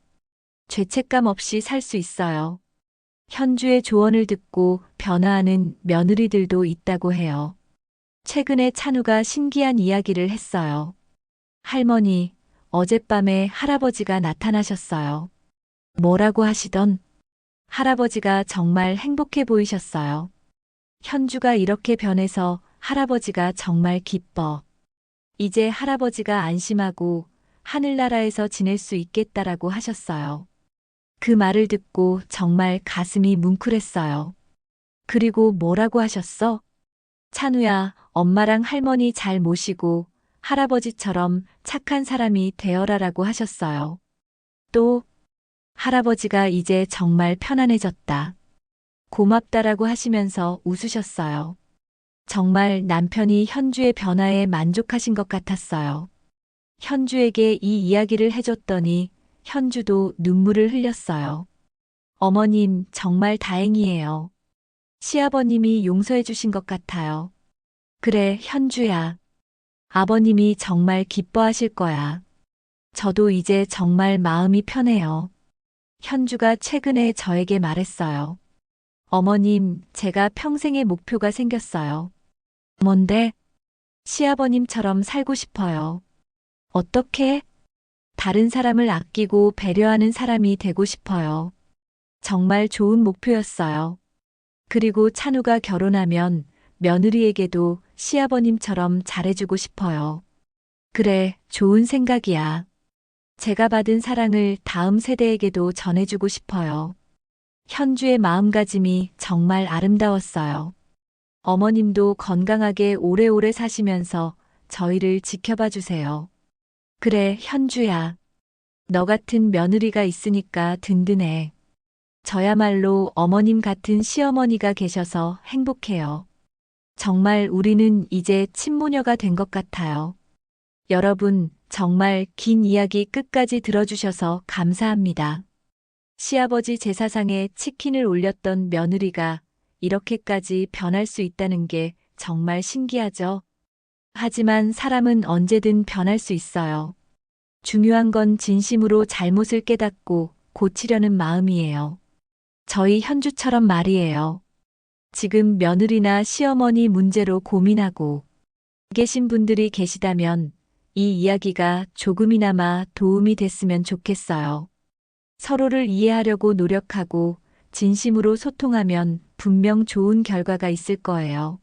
죄책감 없이 살 수 있어요. 현주의 조언을 듣고 변화하는 며느리들도 있다고 해요. 최근에 찬우가 신기한 이야기를 했어요. 할머니, 어젯밤에 할아버지가 나타나셨어요. 뭐라고 하시던? 할아버지가 정말 행복해 보이셨어요. 현주가 이렇게 변해서 할아버지가 정말 기뻐. 이제 할아버지가 안심하고 하늘나라에서 지낼 수 있겠다라고 하셨어요. 그 말을 듣고 정말 가슴이 뭉클했어요. 그리고 뭐라고 하셨어? 찬우야, 엄마랑 할머니 잘 모시고 할아버지처럼 착한 사람이 되어라라고 하셨어요. 또, 할아버지가 이제 정말 편안해졌다. 고맙다라고 하시면서 웃으셨어요. 정말 남편이 현주의 변화에 만족하신 것 같았어요. 현주에게 이 이야기를 해줬더니 현주도 눈물을 흘렸어요. 어머님, 정말 다행이에요. 시아버님이 용서해 주신 것 같아요. 그래, 현주야. 아버님이 정말 기뻐하실 거야. 저도 이제 정말 마음이 편해요. 현주가 최근에 저에게 말했어요. 어머님, 제가 평생의 목표가 생겼어요. 뭔데? 시아버님처럼 살고 싶어요. 어떻게? 다른 사람을 아끼고 배려하는 사람이 되고 싶어요. 정말 좋은 목표였어요. 그리고 찬우가 결혼하면 며느리에게도 시아버님처럼 잘해주고 싶어요. 그래, 좋은 생각이야. 제가 받은 사랑을 다음 세대에게도 전해주고 싶어요. 현주의 마음가짐이 정말 아름다웠어요. 어머님도 건강하게 오래오래 사시면서 저희를 지켜봐 주세요. 그래, 현주야. 너 같은 며느리가 있으니까 든든해. 저야말로 어머님 같은 시어머니가 계셔서 행복해요. 정말 우리는 이제 친모녀가 된 것 같아요. 여러분, 정말 긴 이야기 끝까지 들어주셔서 감사합니다. 시아버지 제사상에 치킨을 올렸던 며느리가 이렇게까지 변할 수 있다는 게 정말 신기하죠? 하지만 사람은 언제든 변할 수 있어요. 중요한 건 진심으로 잘못을 깨닫고 고치려는 마음이에요. 저희 현주처럼 말이에요. 지금 며느리나 시어머니 문제로 고민하고 계신 분들이 계시다면 이 이야기가 조금이나마 도움이 됐으면 좋겠어요. 서로를 이해하려고 노력하고 진심으로 소통하면 분명 좋은 결과가 있을 거예요.